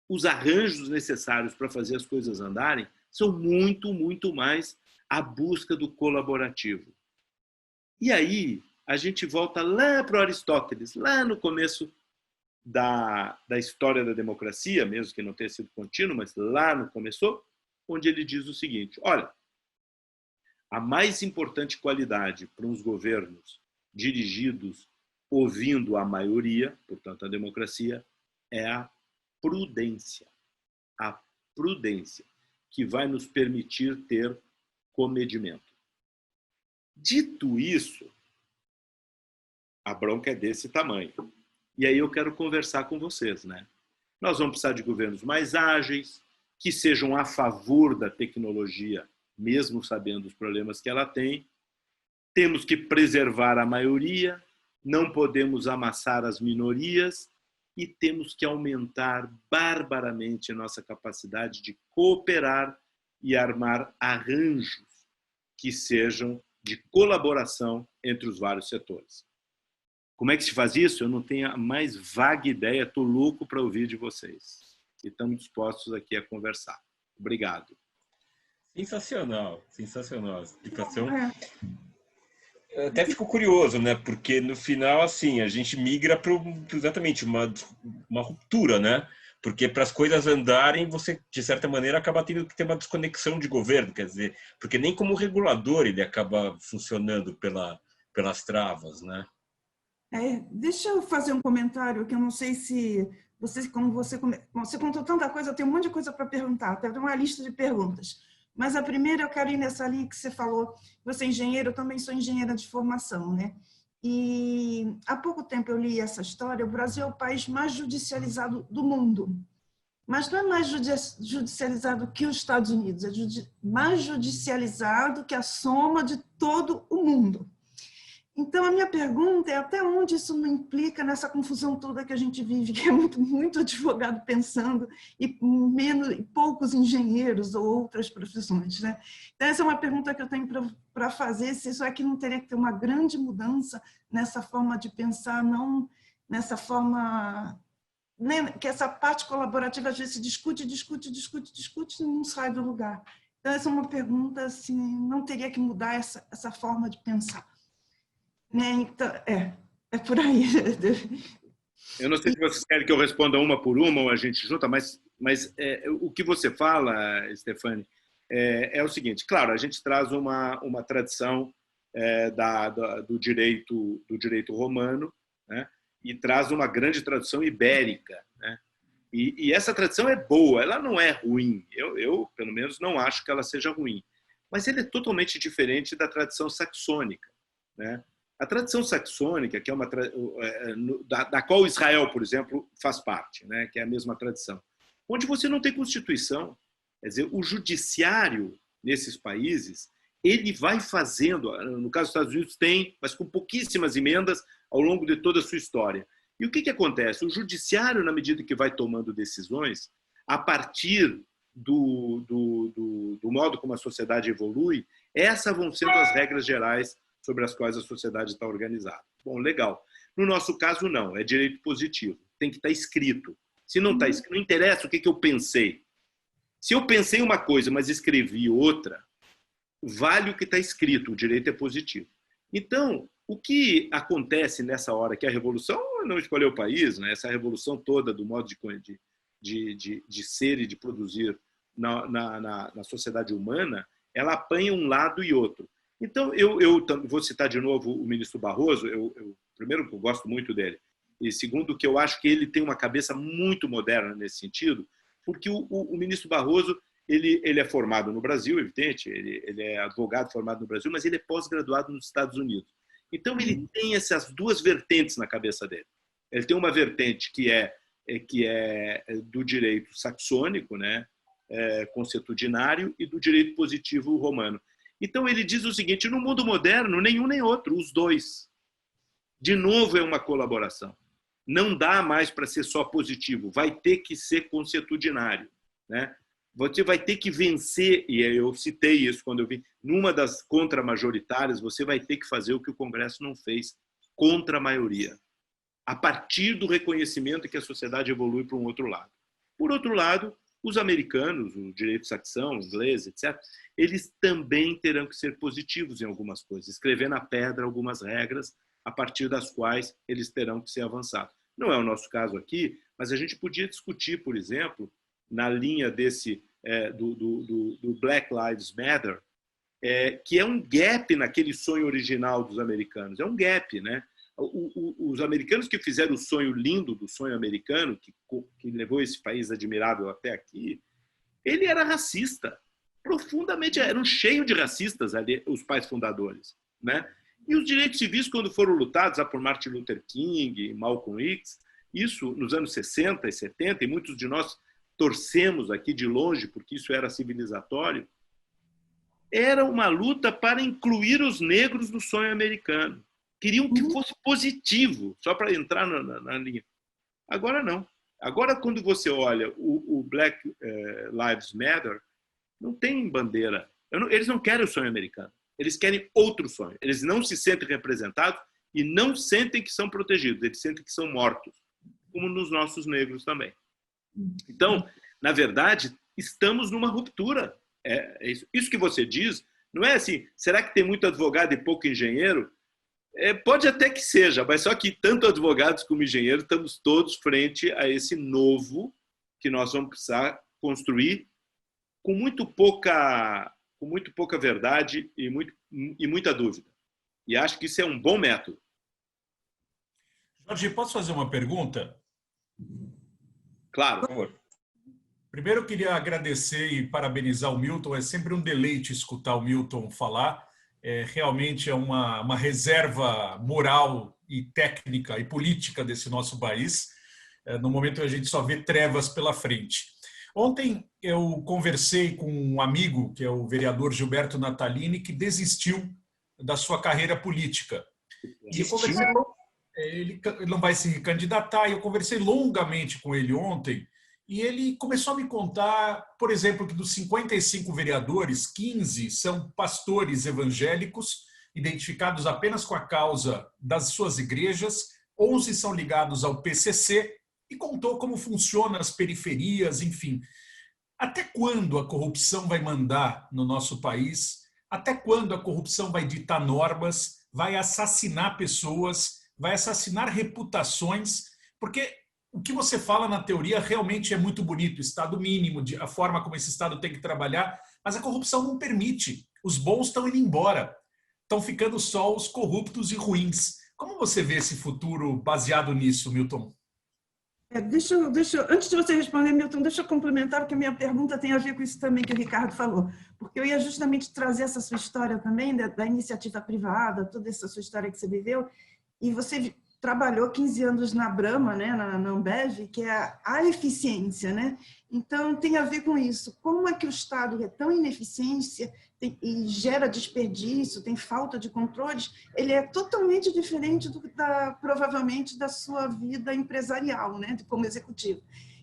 os arranjos necessários para fazer as coisas andarem são muito, muito mais a busca do colaborativo. E aí, a gente volta lá para Aristóteles, lá no começo da história da democracia, mesmo que não tenha sido contínuo, mas lá no começo, onde ele diz o seguinte: olha, a mais importante qualidade para uns governos dirigidos ouvindo a maioria, portanto a democracia, é a prudência. A prudência, que vai nos permitir ter comedimento. Dito isso, a bronca é desse tamanho. E aí eu quero conversar com vocês, né? Nós vamos precisar de governos mais ágeis, que sejam a favor da tecnologia, mesmo sabendo os problemas que ela tem. Temos que preservar a maioria, não podemos amassar as minorias e temos que aumentar barbaramente a nossa capacidade de cooperar e armar arranjos que sejam de colaboração entre os vários setores. Como é que se faz isso? Eu não tenho a mais vaga ideia, estou louco para ouvir de vocês. E estamos dispostos aqui a conversar. Obrigado. Sensacional, sensacional a explicação. Eu até fico curioso, né? Porque no final, assim, a gente migra para exatamente uma ruptura, né? Porque para as coisas andarem, você, de certa maneira, acaba tendo que ter uma desconexão de governo, quer dizer, porque nem como regulador ele acaba funcionando pelas travas, né? Deixa eu fazer um comentário que eu não sei se você contou tanta coisa, eu tenho um monte de coisa para perguntar, até uma lista de perguntas. Mas a primeira eu quero ir nessa ali que você falou, você é engenheiro, eu também sou engenheira de formação, né? E há pouco tempo eu li essa história, o Brasil é o país mais judicializado do mundo. mas não é mais judicializado que os Estados Unidos, é mais judicializado que a soma de todo o mundo. Então, a minha pergunta é até onde isso não implica nessa confusão toda que a gente vive, que é muito advogado pensando e poucos engenheiros ou outras profissões, né? Então, essa é uma pergunta que eu tenho para fazer, se isso aqui não teria que ter uma grande mudança nessa forma de pensar, não nessa forma... Né? Que essa parte colaborativa, às vezes, se discute e não sai do lugar. Então, essa é uma pergunta, assim, não teria que mudar essa forma de pensar. Né? Então, é por aí. Eu não sei se vocês querem que eu responda uma por uma ou a gente junta, mas o que você fala, Stefani, é o seguinte. Claro, a gente traz uma tradição do direito romano, né? E traz uma grande tradição ibérica, né? E essa tradição é boa, ela não é ruim. Eu, pelo menos, não acho que ela seja ruim. Mas ela é totalmente diferente da tradição saxônica, né? A tradição saxônica, que é da qual Israel, por exemplo, faz parte, né? Que é a mesma tradição, onde você não tem Constituição. Quer dizer, o judiciário nesses países, ele vai fazendo, no caso dos Estados Unidos tem, mas com pouquíssimas emendas ao longo de toda a sua história. E o que acontece? O judiciário, na medida que vai tomando decisões, a partir do modo como a sociedade evolui, essas vão sendo as regras gerais sobre as quais a sociedade está organizada. Bom, legal. No nosso caso, não. É direito positivo. Tem que estar escrito. Se não está escrito, não interessa o que eu pensei. Se eu pensei uma coisa, mas escrevi outra, vale o que está escrito. O direito é positivo. Então, o que acontece nessa hora que a revolução não escolheu o país, né? Essa revolução toda do modo de ser e de produzir na sociedade humana, ela apanha um lado e outro. Então, eu vou citar de novo o ministro Barroso. Primeiro, eu gosto muito dele. E segundo, que eu acho que ele tem uma cabeça muito moderna nesse sentido, porque o ministro Barroso ele é formado no Brasil, evidente, ele é advogado formado no Brasil, mas ele é pós-graduado nos Estados Unidos. Então, ele tem essas duas vertentes na cabeça dele. Ele tem uma vertente que é do direito saxônico, né, consuetudinário, e do direito positivo romano. Então, ele diz o seguinte: no mundo moderno, nenhum nem outro, os dois. De novo, é uma colaboração. Não dá mais para ser só positivo, vai ter que ser consuetudinário, né? Você vai ter que vencer, e eu citei isso quando eu vi, numa das contramajoritárias, você vai ter que fazer o que o Congresso não fez, contra a maioria, a partir do reconhecimento que a sociedade evolui para um outro lado. Por outro lado, os americanos, o direito saxão, o inglês, etc., eles também terão que ser positivos em algumas coisas, escrever na pedra algumas regras a partir das quais eles terão que ser avançados. Não é o nosso caso aqui, mas a gente podia discutir, por exemplo, na linha do Black Lives Matter, que é um gap naquele sonho original dos americanos. É um gap, né? Os americanos que fizeram o sonho lindo do sonho americano, que levou esse país admirável até aqui, ele era racista. Profundamente, eram cheios de racistas ali, os pais fundadores, né? E os direitos civis, quando foram lutados por Martin Luther King, Malcolm X, isso nos anos 60 e 70, e muitos de nós torcemos aqui de longe, porque isso era civilizatório, era uma luta para incluir os negros no sonho americano. Queriam que fosse positivo, só para entrar na linha. Agora não. Agora, quando você olha o Black Lives Matter, não tem bandeira. Eles não querem o sonho americano. Eles querem outro sonho. Eles não se sentem representados e não sentem que são protegidos. Eles sentem que são mortos, como nos nossos negros também. Então, na verdade, estamos numa ruptura. Isso que você diz não é assim, será que tem muito advogado e pouco engenheiro? Pode até que seja, mas só que tanto advogados como engenheiros estamos todos frente a esse novo que nós vamos precisar construir com muito pouca verdade e muita dúvida. E acho que isso é um bom método. Jorge, posso fazer uma pergunta? Claro. Por favor. Primeiro, eu queria agradecer e parabenizar o Milton. É sempre um deleite escutar o Milton falar. Realmente é uma reserva moral e técnica e política desse nosso país, no momento que a gente só vê trevas pela frente. Ontem eu conversei com um amigo, que é o vereador Gilberto Natalini, que desistiu da sua carreira política. E eu conversei, ele não vai se recandidatar, e eu conversei longamente com ele ontem, e ele começou a me contar, por exemplo, que dos 55 vereadores, 15 são pastores evangélicos, identificados apenas com a causa das suas igrejas, 11 são ligados ao PCC, e contou como funcionam as periferias, enfim. Até quando a corrupção vai mandar no nosso país? Até quando a corrupção vai ditar normas, vai assassinar pessoas, vai assassinar reputações? Porque o que você fala na teoria realmente é muito bonito, Estado mínimo, a forma como esse Estado tem que trabalhar, mas a corrupção não permite. Os bons estão indo embora, estão ficando só os corruptos e ruins. Como você vê esse futuro baseado nisso, Milton? Antes de você responder, Milton, deixa eu complementar, porque a minha pergunta tem a ver com isso também que o Ricardo falou. Porque eu ia justamente trazer essa sua história também, da iniciativa privada, toda essa sua história que você viveu, e você trabalhou 15 anos na Brahma, né, na Ambev, que é a eficiência, né? Então, tem a ver com isso. Como é que o Estado é tão ineficiente e gera desperdício, tem falta de controles? Ele é totalmente diferente provavelmente da sua vida empresarial, né, como executivo.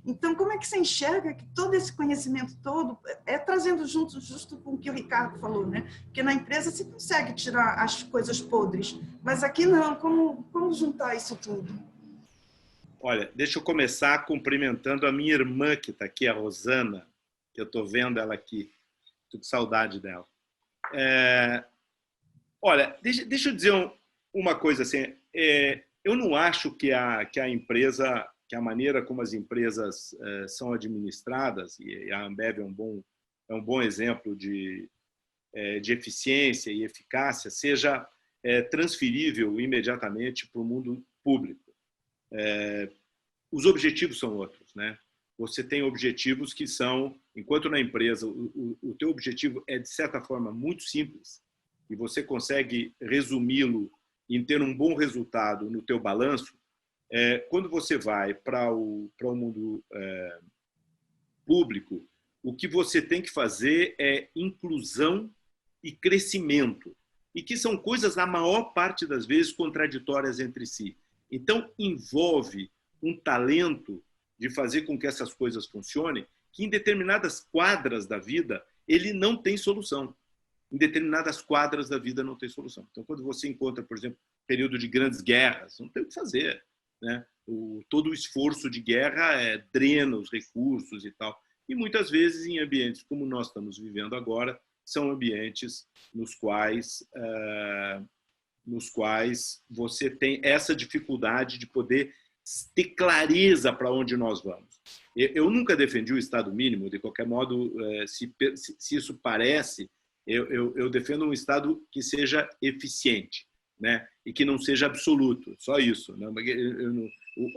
Então, como é que você enxerga que todo esse conhecimento todo é trazendo junto, justo com o que o Ricardo falou, né? Porque na empresa você consegue tirar as coisas podres, mas aqui não. Como juntar isso tudo? Olha, deixa eu começar cumprimentando a minha irmã que está aqui, a Rosana, que eu estou vendo ela aqui. Estou com saudade dela. Olha, deixa eu dizer uma coisa assim. Eu não acho que a empresa, que a maneira como as empresas são administradas, e a Ambev é um bom exemplo de eficiência e eficácia, seja transferível imediatamente para o mundo público. Os objetivos são outros, né? Você tem objetivos que são, enquanto na empresa o teu objetivo é, de certa forma, muito simples, e você consegue resumi-lo em ter um bom resultado no teu balanço, quando você vai para o mundo público, o que você tem que fazer é inclusão e crescimento, e que são coisas, na maior parte das vezes, contraditórias entre si. Então, envolve um talento de fazer com que essas coisas funcionem, que em determinadas quadras da vida ele não tem solução. Em determinadas quadras da vida não tem solução. Então, quando você encontra, por exemplo, período de grandes guerras, não tem o que fazer, né? Todo o esforço de guerra drena os recursos e tal. E muitas vezes, em ambientes como nós estamos vivendo agora, são ambientes nos quais você tem essa dificuldade de poder ter clareza para onde nós vamos. Eu nunca defendi o Estado mínimo, de qualquer modo, se isso parece, eu defendo um Estado que seja eficiente, né? E que não seja absoluto, só isso. Né?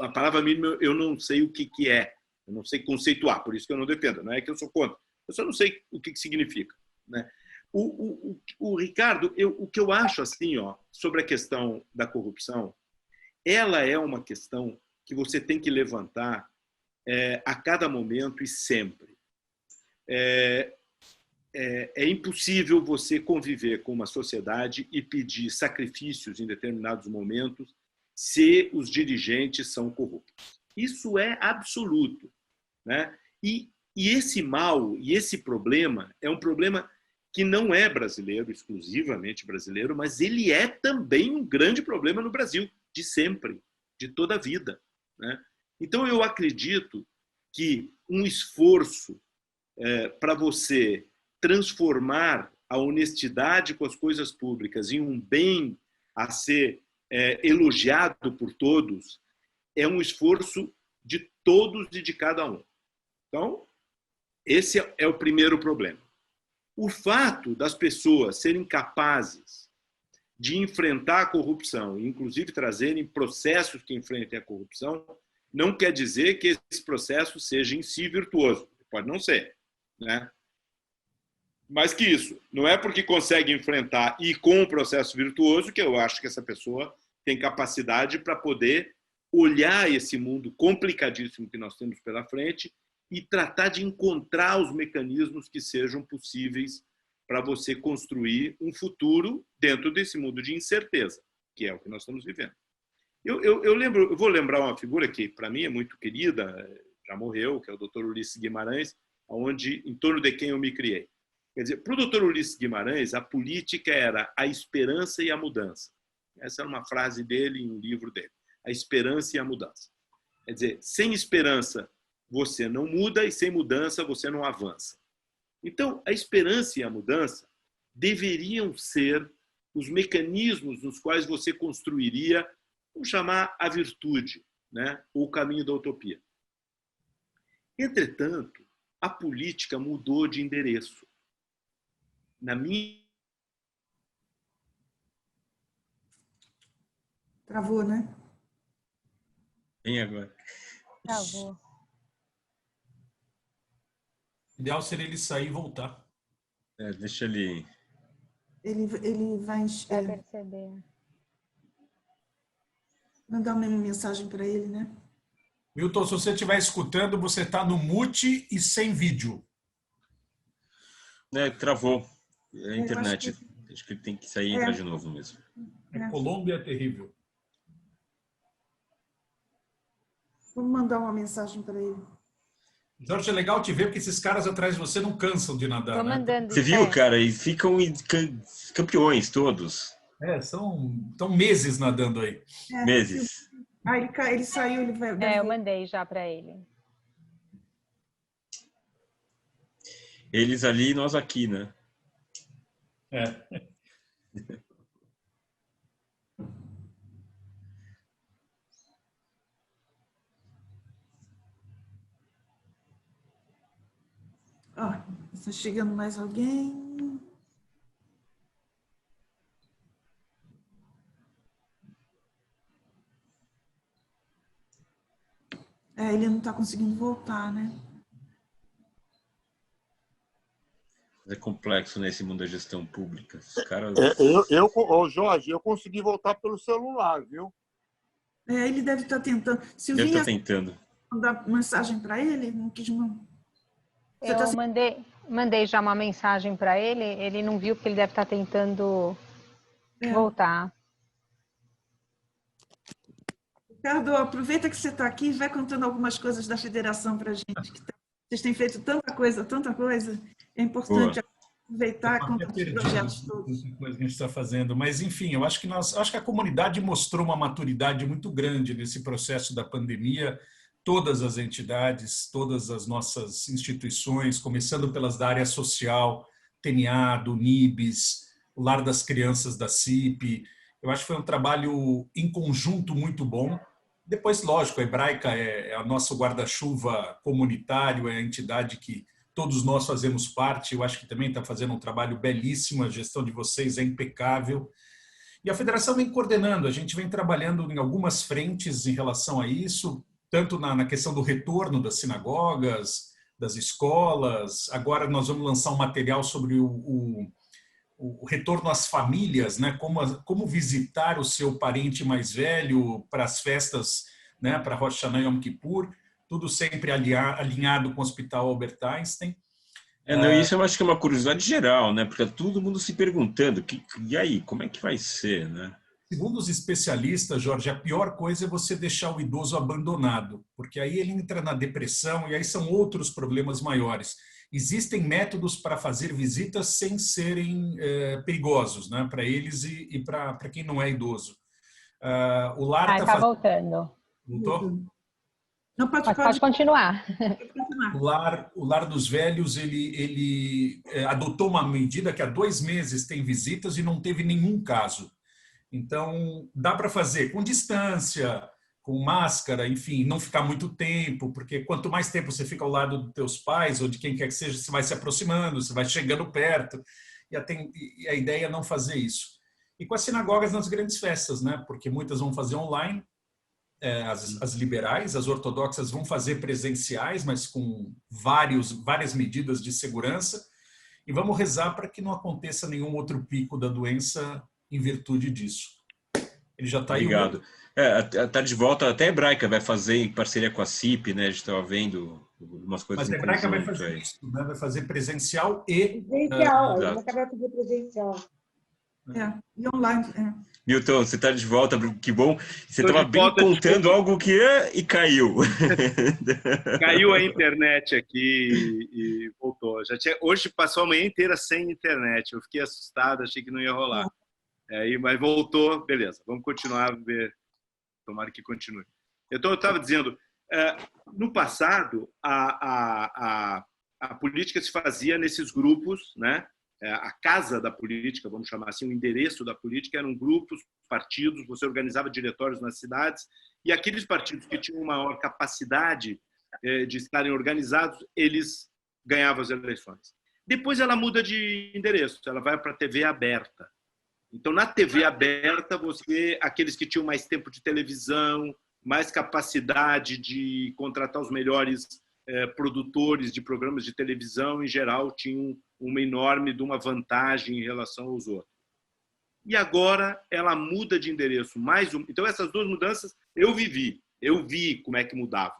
A palavra mínimo eu não sei o que é, eu não sei conceituar, por isso que eu não defendo, não é que eu sou contra, eu só não sei o que significa. Né? O Ricardo, o que eu acho assim, sobre a questão da corrupção, ela é uma questão que você tem que levantar a cada momento e sempre. É impossível você conviver com uma sociedade e pedir sacrifícios em determinados momentos se os dirigentes são corruptos. Isso é absoluto. Né? E esse mal, e esse problema, é um problema que não é brasileiro, exclusivamente brasileiro, mas ele é também um grande problema no Brasil, de sempre, de toda a vida. Né? Então, eu acredito que um esforço para você transformar a honestidade com as coisas públicas em um bem a ser elogiado por todos é um esforço de todos e de cada um. Então, esse é o primeiro problema. O fato das pessoas serem capazes de enfrentar a corrupção, inclusive trazerem processos que enfrentem a corrupção, não quer dizer que esse processo seja em si virtuoso. Pode não ser, né? Mas que isso, não é porque consegue enfrentar e com um processo virtuoso que eu acho que essa pessoa tem capacidade para poder olhar esse mundo complicadíssimo que nós temos pela frente e tratar de encontrar os mecanismos que sejam possíveis para você construir um futuro dentro desse mundo de incerteza, que é o que nós estamos vivendo. Eu vou lembrar uma figura que, para mim, é muito querida, já morreu, que é o Dr. Ulisses Guimarães, em torno de quem eu me criei. Quer dizer, para o Dr. Ulisses Guimarães, a política era a esperança e a mudança. Essa era uma frase dele em um livro dele. A esperança e a mudança. Quer dizer, sem esperança você não muda e sem mudança você não avança. Então, a esperança e a mudança deveriam ser os mecanismos nos quais você construiria, vamos chamar a virtude, né? Ou o caminho da utopia. Entretanto, a política mudou de endereço. Na minha... Travou, né? Vem agora. Travou. O ideal seria ele sair e voltar. Deixa ele... Ele vai Vai perceber. mandar uma mensagem para ele, né? Milton, se você estiver escutando, você está no mute e sem vídeo. Travou a internet. acho Acho que ele tem que sair e entrar de novo mesmo. Colômbia é terrível. Vamos mandar uma mensagem para ele. Jorge, é legal te ver, porque esses caras atrás de você não cansam de nadar, Tô né? mandando. Você viu, cara? E ficam campeões todos. São meses nadando aí. Meses. Ele saiu, ele vai... Eu mandei já para ele. Eles ali e nós aqui, né? Está chegando mais alguém. Ele não está conseguindo voltar, né? É complexo nesse mundo da gestão pública. Os caras... Jorge, eu consegui voltar pelo celular, viu? Ele deve estar tentando. Deve Silvinha, estar tentando. mandar mensagem para ele? Não quis mandar. Eu mandei já uma mensagem para ele. Ele não viu porque ele deve estar tentando voltar. Ricardo, aproveita que você está aqui e vai contando algumas coisas da federação para a gente. Vocês têm feito tanta coisa. É importante aproveitar e contar os projetos todos. Coisa que a gente está fazendo. Mas, enfim, eu acho que a comunidade mostrou uma maturidade muito grande nesse processo da pandemia. Todas as entidades, todas as nossas instituições, começando pelas da área social, TNA, do NIBS, o Lar das Crianças da CIP. Eu acho que foi um trabalho em conjunto muito bom. Depois, lógico, a Hebraica é o nosso guarda-chuva comunitário, é a entidade que todos nós fazemos parte. Eu acho que também está fazendo um trabalho belíssimo, a gestão de vocês é impecável. E a federação vem coordenando, a gente vem trabalhando em algumas frentes em relação a isso, tanto na questão do retorno das sinagogas, das escolas. Agora nós vamos lançar um material sobre o retorno às famílias, né? Como visitar o seu parente mais velho para as festas, né? Para Rosh Hashanah e Yom Kippur, tudo sempre alinhado com o Hospital Albert Einstein. Isso eu acho que é uma curiosidade geral, né? Porque todo mundo se perguntando, e aí, como é que vai ser, né? Segundo os especialistas, Jorge, a pior coisa é você deixar o idoso abandonado, porque aí ele entra na depressão e aí são outros problemas maiores. Existem métodos para fazer visitas sem serem perigosos, né, para eles e para quem não é idoso. O lar está voltando. Voltou? Não, pode continuar. O lar dos velhos ele adotou uma medida que há 2 meses tem visitas e não teve nenhum caso. Então, dá para fazer com distância, com máscara, enfim, não ficar muito tempo, porque quanto mais tempo você fica ao lado dos teus pais ou de quem quer que seja, você vai se aproximando, você vai chegando perto, e a ideia é não fazer isso. E com as sinagogas nas grandes festas, né? Porque muitas vão fazer online, as liberais, as ortodoxas vão fazer presenciais, mas com várias medidas de segurança, e vamos rezar para que não aconteça nenhum outro pico da doença em virtude disso. Ele já está aí. Obrigado. Está de volta, até a Hebraica vai fazer em parceria com a CIP, né? A gente estava vendo Umas coisas Mas a Hebraica vai fazer aí. isso, né? Vai fazer presencial e... Presencial, a gente vai fazer presencial. E online. Milton, você está de volta, que bom. Você Tô estava de bem volta, contando desculpa. algo que e caiu. Caiu a internet aqui e voltou. Hoje passou a manhã inteira sem internet. Eu fiquei assustado, achei que não ia rolar. Mas voltou, beleza. Vamos continuar a ver. Tomara que continue. Então, eu estava dizendo, no passado, a política se fazia nesses grupos, né? A casa da política, vamos chamar assim, o endereço da política eram grupos, partidos, você organizava diretórios nas cidades, e aqueles partidos que tinham maior capacidade de estarem organizados, eles ganhavam as eleições. Depois ela muda de endereço, ela vai para a TV aberta. Então, na TV aberta, aqueles que tinham mais tempo de televisão, mais capacidade de contratar os melhores produtores de programas de televisão, em geral, tinham uma enorme de uma vantagem em relação aos outros. E agora ela muda de endereço. Então, essas duas mudanças eu vi como é que mudava.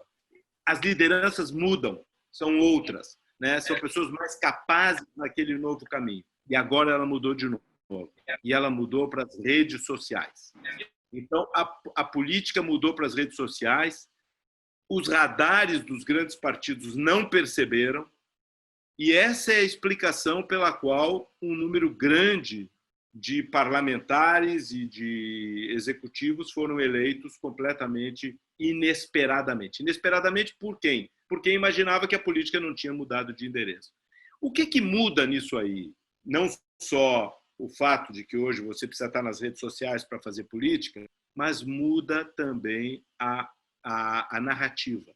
As lideranças mudam, são outras, né? São pessoas mais capazes naquele novo caminho. E agora ela mudou de novo. E ela mudou para as redes sociais. Então, a política mudou para as redes sociais, os radares dos grandes partidos não perceberam, e essa é a explicação pela qual um número grande de parlamentares e de executivos foram eleitos completamente inesperadamente. Inesperadamente por quem? Porque imaginava que a política não tinha mudado de endereço. O que muda nisso aí? Não só o fato de que hoje você precisa estar nas redes sociais para fazer política, mas muda também a narrativa.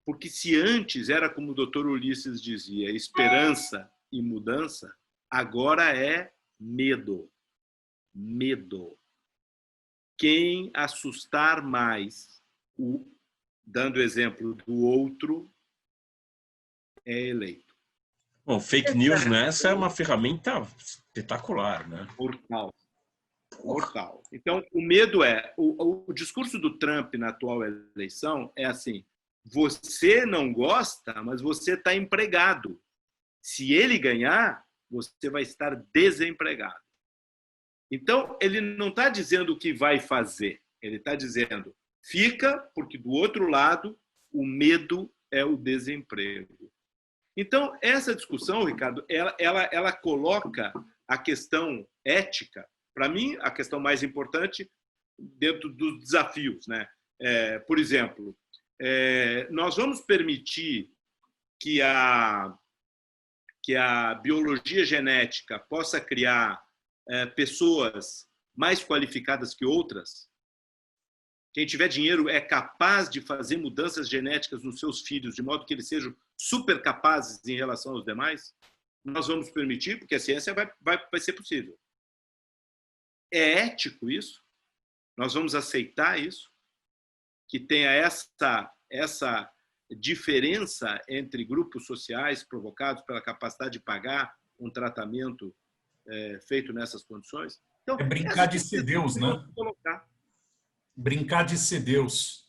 Porque se antes era como o doutor Ulisses dizia, esperança e mudança, agora é medo. Medo. Quem assustar mais, dando exemplo do outro, é eleito. Bom, fake news nessa é uma ferramenta espetacular, né? Mortal. Então, o medo o discurso do Trump na atual eleição é assim, você não gosta, mas você está empregado. Se ele ganhar, você vai estar desempregado. Então, ele não está dizendo o que vai fazer. Ele está dizendo, fica, porque do outro lado, o medo é o desemprego. Então, essa discussão, Ricardo, ela coloca a questão ética, para mim, a questão mais importante dentro dos desafios, né? Por exemplo, nós vamos permitir que a biologia genética possa criar pessoas mais qualificadas que outras? Quem tiver dinheiro é capaz de fazer mudanças genéticas nos seus filhos, de modo que eles sejam super capazes em relação aos demais? Nós vamos permitir, porque a ciência vai ser possível. É ético isso? Nós vamos aceitar isso? Que tenha essa diferença entre grupos sociais provocados pela capacidade de pagar um tratamento feito nessas condições? Então, é brincar de ser Deus, né? Brincar de ser Deus.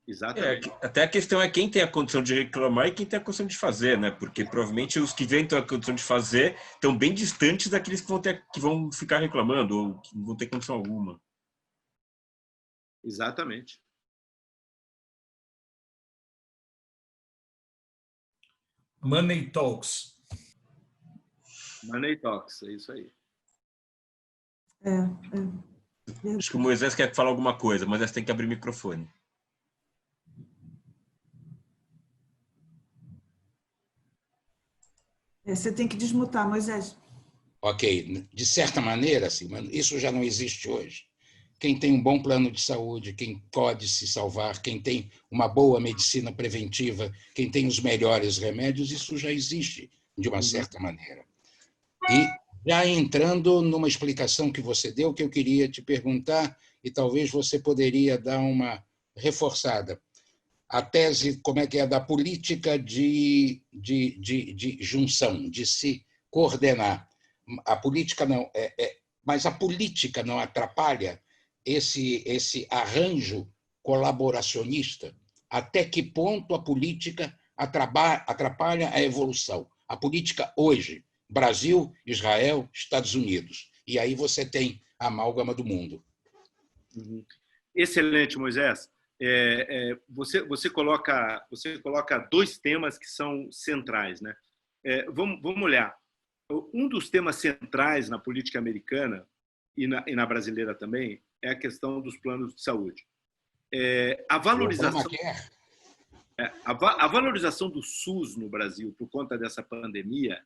Exatamente. Até a questão é quem tem a condição de reclamar e quem tem a condição de fazer, né? Porque provavelmente os que têm a condição de fazer estão bem distantes daqueles que vão ficar reclamando ou que não vão ter condição alguma. Exatamente. Money Talks. Money Talks, é isso aí. Acho que o Moisés quer falar alguma coisa, mas você tem que abrir o microfone. Você tem que desmutar, Moisés. Ok. De certa maneira, assim, isso já não existe hoje. Quem tem um bom plano de saúde, quem pode se salvar, quem tem uma boa medicina preventiva, quem tem os melhores remédios, isso já existe, de uma certa maneira. E já entrando numa explicação que você deu, que eu queria te perguntar, e talvez você poderia dar uma reforçada. A tese, como é que é, da política de junção, de se coordenar. A política não mas a política não atrapalha esse arranjo colaboracionista? Até que ponto a política atrapalha a evolução. A política hoje, Brasil, Israel, Estados Unidos. E aí você tem a amálgama do mundo. Excelente, Moisés. Você coloca dois temas que são centrais, né? Vamos olhar. Um dos temas centrais na política americana e na brasileira também é a questão dos planos de saúde. A valorização do SUS no Brasil por conta dessa pandemia,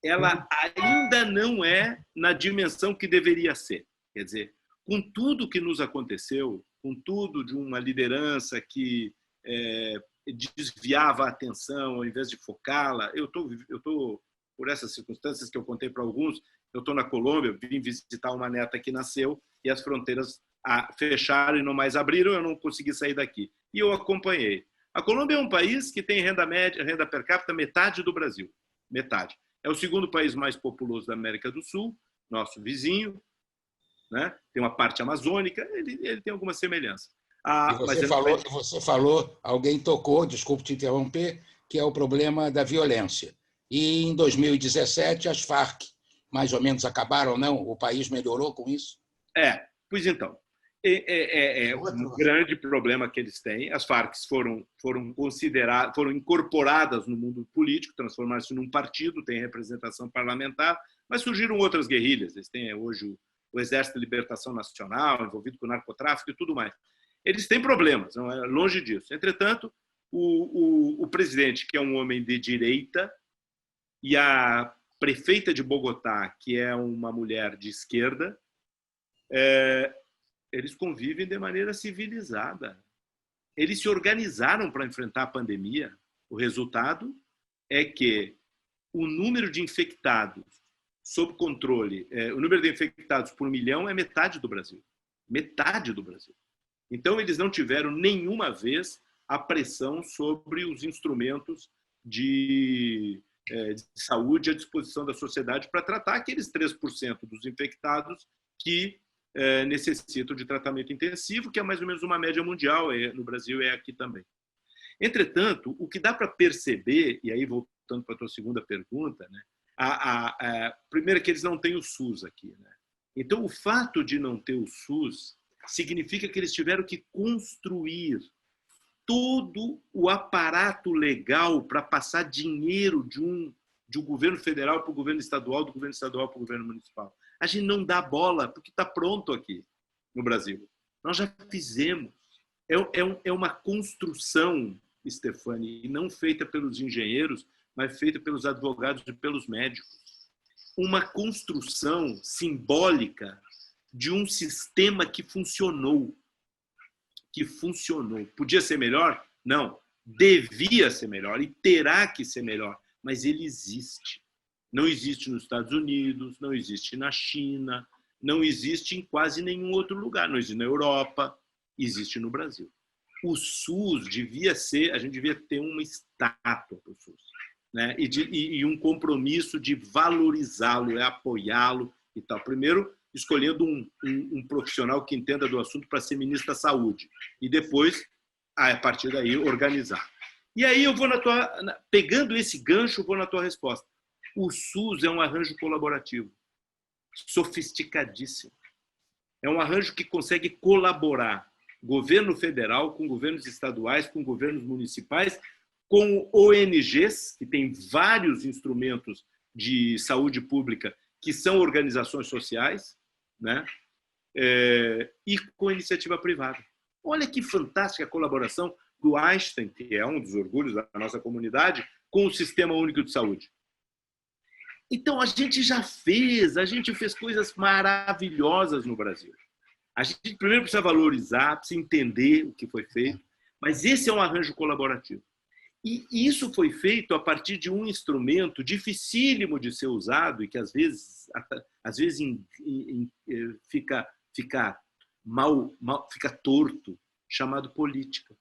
ela ainda não é na dimensão que deveria ser. Quer dizer, com tudo que nos aconteceu, com tudo de uma liderança que desviava a atenção ao invés de focá-la, eu tô por essas circunstâncias que eu contei para alguns, eu estou na Colômbia, vim visitar uma neta que nasceu e as fronteiras fecharam e não mais abriram, eu não consegui sair daqui. E eu acompanhei. A Colômbia é um país que tem renda média, renda per capita metade do Brasil. Metade. É o segundo país mais populoso da América do Sul, nosso vizinho, né? Tem uma parte amazônica, ele tem alguma semelhança. Você falou, alguém tocou, desculpe te interromper, que é o problema da violência. E em 2017 as Farc mais ou menos acabaram, não? O país melhorou com isso? Pois então. É um grande problema que eles têm. As Farc foram incorporadas no mundo político, transformaram-se num partido, tem representação parlamentar, mas surgiram outras guerrilhas. Eles têm hoje o Exército de Libertação Nacional, envolvido com o narcotráfico e tudo mais. Eles têm problemas, não é longe disso. Entretanto, o presidente, que é um homem de direita, e a prefeita de Bogotá, que é uma mulher de esquerda, eles convivem de maneira civilizada. Eles se organizaram para enfrentar a pandemia. O resultado é que o número de infectados sob controle, o número de infectados por milhão é metade do Brasil. Metade do Brasil. Então, eles não tiveram nenhuma vez a pressão sobre os instrumentos de saúde à disposição da sociedade para tratar aqueles 3% dos infectados que necessitam de tratamento intensivo, que é mais ou menos uma média mundial, no Brasil é aqui também. Entretanto, o que dá para perceber, e aí voltando para a tua segunda pergunta, né, primeiro é que eles não têm o SUS aqui, né? Então, o fato de não ter o SUS significa que eles tiveram que construir todo o aparato legal para passar dinheiro de um governo federal para o governo estadual, do governo estadual para o governo municipal. A gente não dá bola porque está pronto aqui no Brasil. Nós já fizemos. É uma construção, Stefani, não feita pelos engenheiros, mas feita pelos advogados e pelos médicos. Uma construção simbólica de um sistema que funcionou. Podia ser melhor? Não. Devia ser melhor e terá que ser melhor, mas ele existe. Não existe nos Estados Unidos, não existe na China, não existe em quase nenhum outro lugar, não existe na Europa, existe no Brasil. O SUS a gente devia ter uma estátua para o SUS, né? E um compromisso de valorizá-lo, apoiá-lo e tal. Primeiro, escolhendo um profissional que entenda do assunto para ser ministro da Saúde. E depois, a partir daí, organizar. E aí eu vou pegando esse gancho, vou na tua resposta. O SUS é um arranjo colaborativo, sofisticadíssimo. É um arranjo que consegue colaborar governo federal com governos estaduais, com governos municipais, com ONGs, que tem vários instrumentos de saúde pública que são organizações sociais, né? E com a iniciativa privada. Olha que fantástica a colaboração do Einstein, que é um dos orgulhos da nossa comunidade, com o Sistema Único de Saúde. Então, a gente fez coisas maravilhosas no Brasil. A gente primeiro precisa valorizar, precisa entender o que foi feito, mas esse é um arranjo colaborativo. E isso foi feito a partir de um instrumento dificílimo de ser usado e que, às vezes fica torto, chamado política.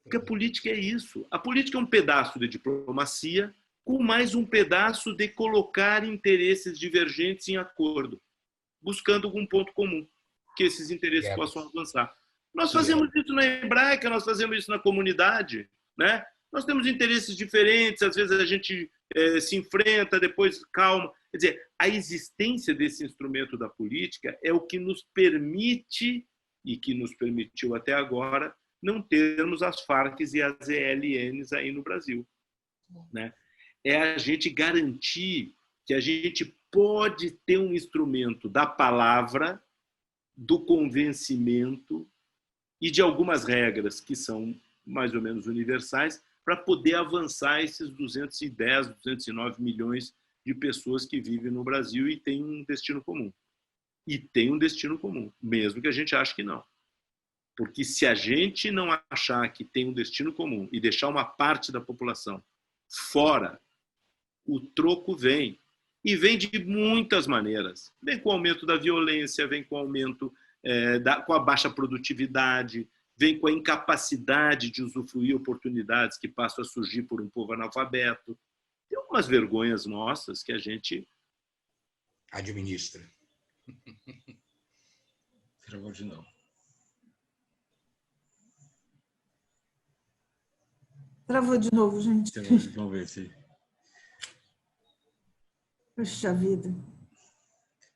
Porque a política é isso. A política é um pedaço de diplomacia com mais um pedaço de colocar interesses divergentes em acordo, buscando algum ponto comum, que esses interesses possam avançar. Nós fazemos isso na Hebraica, nós fazemos isso na comunidade, né? Nós temos interesses diferentes, às vezes a gente se enfrenta, depois calma. Quer dizer, a existência desse instrumento da política é o que nos permite, e que nos permitiu até agora, não termos as Farc e as ELNs aí no Brasil, né? É a gente garantir que a gente pode ter um instrumento da palavra, do convencimento e de algumas regras que são mais ou menos universais para poder avançar esses 210, 209 milhões de pessoas que vivem no Brasil e têm um destino comum. E tem um destino comum, mesmo que a gente ache que não. Porque se a gente não achar que tem um destino comum e deixar uma parte da população fora, o troco vem. E vem de muitas maneiras. Vem com o aumento da violência, vem com o aumento com a baixa produtividade, vem com a incapacidade de usufruir oportunidades que passam a surgir por um povo analfabeto. Tem umas vergonhas nossas que a gente administra. Travou de novo. Travou de novo, gente. Vamos ver se... Puxa vida.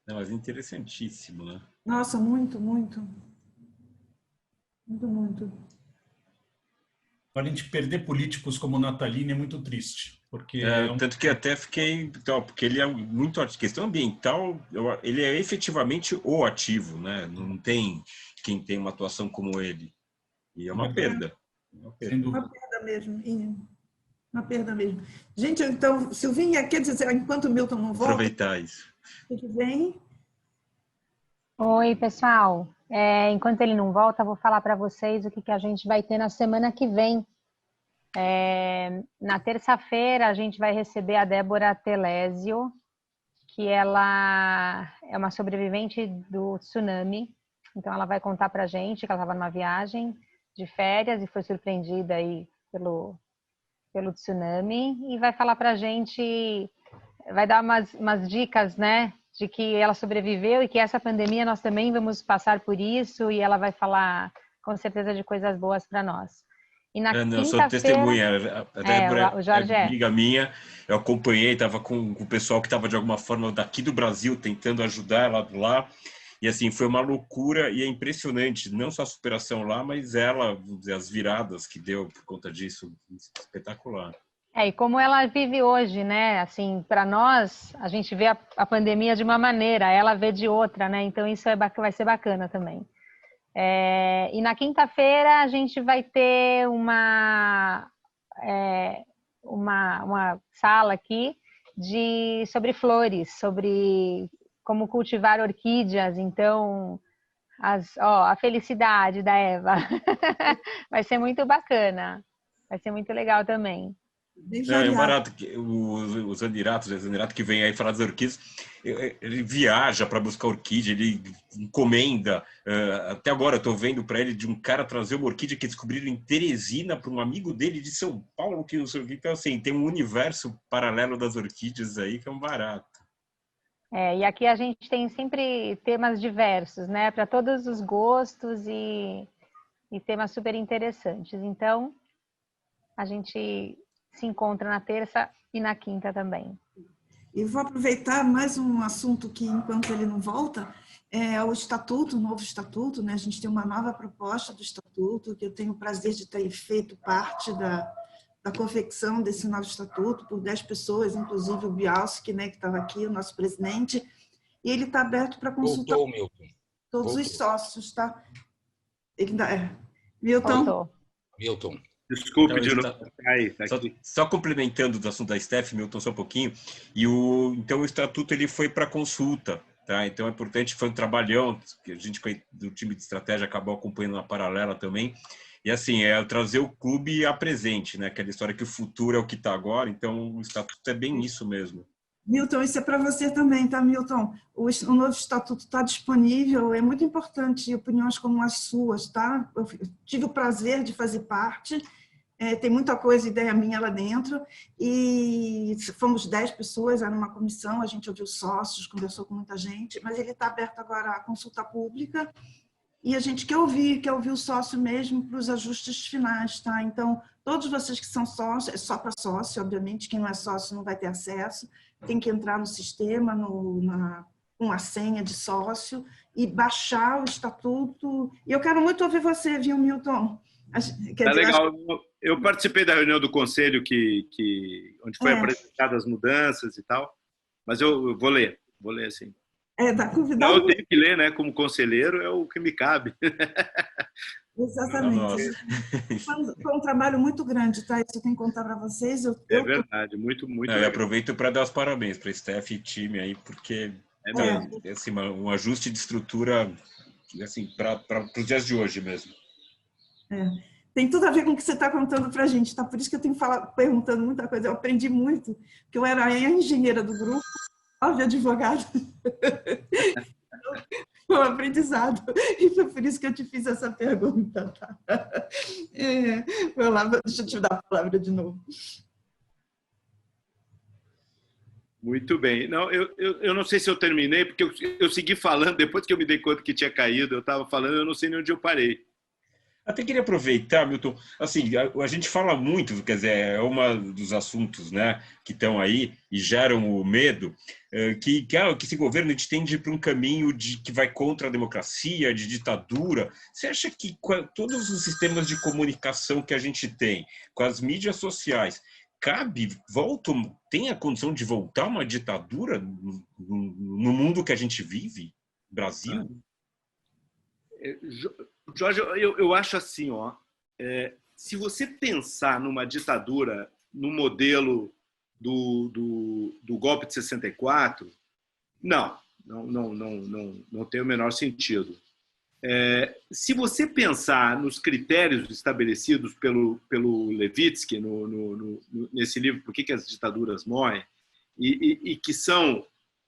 Não, mas interessantíssimo, né? Nossa, muito, muito. Muito, muito. A gente perder políticos como o Natalini é muito triste. Porque tanto que até fiquei... Então, porque ele é muito... Questão ambiental, ele é efetivamente o ativo, né? Não tem quem tem uma atuação como ele. E é uma perda. Uma perda mesmo. Uma perda mesmo. Gente, então, Silvinha, quer dizer, enquanto o Milton não volta... Aproveitar isso. Tudo bem? Oi, pessoal. Enquanto ele não volta, eu vou falar para vocês o que a gente vai ter na semana que vem. Na terça-feira, a gente vai receber a Débora Telésio, que ela é uma sobrevivente do tsunami. Então, ela vai contar para a gente que ela estava numa viagem de férias e foi surpreendida aí pelo tsunami e vai falar para a gente, vai dar umas dicas, né, de que ela sobreviveu e que essa pandemia nós também vamos passar por isso e ela vai falar com certeza de coisas boas para nós. E na eu sou testemunha, a Débora o Jorge é amiga minha, eu acompanhei, estava com o pessoal que estava de alguma forma daqui do Brasil tentando ajudar ela lá. E assim, foi uma loucura e é impressionante, não só a superação lá, mas ela, vamos dizer, as viradas que deu por conta disso, espetacular. E como ela vive hoje, né? Assim, para nós, a gente vê a pandemia de uma maneira, ela vê de outra, né? Então isso vai ser bacana também. E na quinta-feira a gente vai ter uma sala aqui sobre flores, sobre como cultivar orquídeas, então a felicidade da Eva vai ser muito bacana, vai ser muito legal também. É barato, o Zanerato que vem aí falar das orquídeas, ele viaja para buscar orquídea, ele encomenda, até agora eu estou vendo para ele de um cara trazer uma orquídea que descobriram em Teresina para um amigo dele de São Paulo, que não sei o que, então assim, tem um universo paralelo das orquídeas aí que é um barato. E aqui a gente tem sempre temas diversos, né? Para todos os gostos e temas super interessantes. Então, a gente se encontra na terça e na quinta também. E vou aproveitar mais um assunto que, enquanto ele não volta, é o estatuto, o novo estatuto, né? A gente tem uma nova proposta do estatuto, que eu tenho o prazer de ter feito parte da confecção desse novo estatuto por 10 pessoas, inclusive o Bialski, né, que estava aqui, o nosso presidente, e ele está aberto para consultar todos os sócios, tá? Milton. Desculpe, então, só complementando do assunto da Steph, Milton, só um pouquinho, então o estatuto ele foi para consulta, tá? Então é importante, foi um trabalhão, que a gente do time de estratégia acabou acompanhando na paralela também. E assim, trazer o clube a presente, né? Aquela história que o futuro é o que está agora, então o estatuto é bem isso mesmo. Milton, isso é para você também, tá, Milton? O novo estatuto está disponível, é muito importante opiniões como as suas, tá? Eu tive o prazer de fazer parte, tem muita coisa, ideia minha lá dentro, e fomos 10 pessoas, era uma comissão, a gente ouviu sócios, conversou com muita gente, mas ele está aberto agora à consulta pública. e a gente quer ouvir o sócio mesmo para os ajustes finais, tá? Então, todos vocês que são sócios, é só para sócio, obviamente, quem não é sócio não vai ter acesso, tem que entrar no sistema, com a senha de sócio e baixar o estatuto. E eu quero muito ouvir você, viu, Milton? Tá legal. Eu participei da reunião do conselho onde foi apresentadas as mudanças e tal, mas eu vou ler assim. Tá convidado. Eu tenho que ler, né? Como conselheiro, é o que me cabe. Exatamente. Foi um trabalho muito grande, tá? Isso eu tenho que contar para vocês. É verdade, muito. Eu aproveito para dar os parabéns para a Steph e time aí, porque assim, um ajuste de estrutura assim, para os dias de hoje mesmo. Tem tudo a ver com o que você está contando para a gente, tá? Por isso que eu tenho perguntando muita coisa. Eu aprendi muito, porque eu era a engenheira do grupo, óbvio, advogada. Foi um aprendizado. E foi por isso que eu te fiz essa pergunta. Tá? Vamos lá, deixa eu te dar a palavra de novo. Muito bem. Não, eu não sei se eu terminei, porque eu segui falando, depois que eu me dei conta que tinha caído, eu estava falando, eu não sei nem onde eu parei. Até queria aproveitar, Milton, assim, a gente fala muito, quer dizer, é um dos assuntos, né, que estão aí e geram o medo, que esse governo tende para um caminho que vai contra a democracia, de ditadura. Você acha que todos os sistemas de comunicação que a gente tem, com as mídias sociais, tem a condição de voltar uma ditadura no mundo que a gente vive, Brasil? Jorge, eu acho assim, se você pensar numa ditadura no modelo do golpe de 64, não tem o menor sentido. Se você pensar nos critérios estabelecidos pelo Levitsky nesse livro Por que as ditaduras morrem, e que são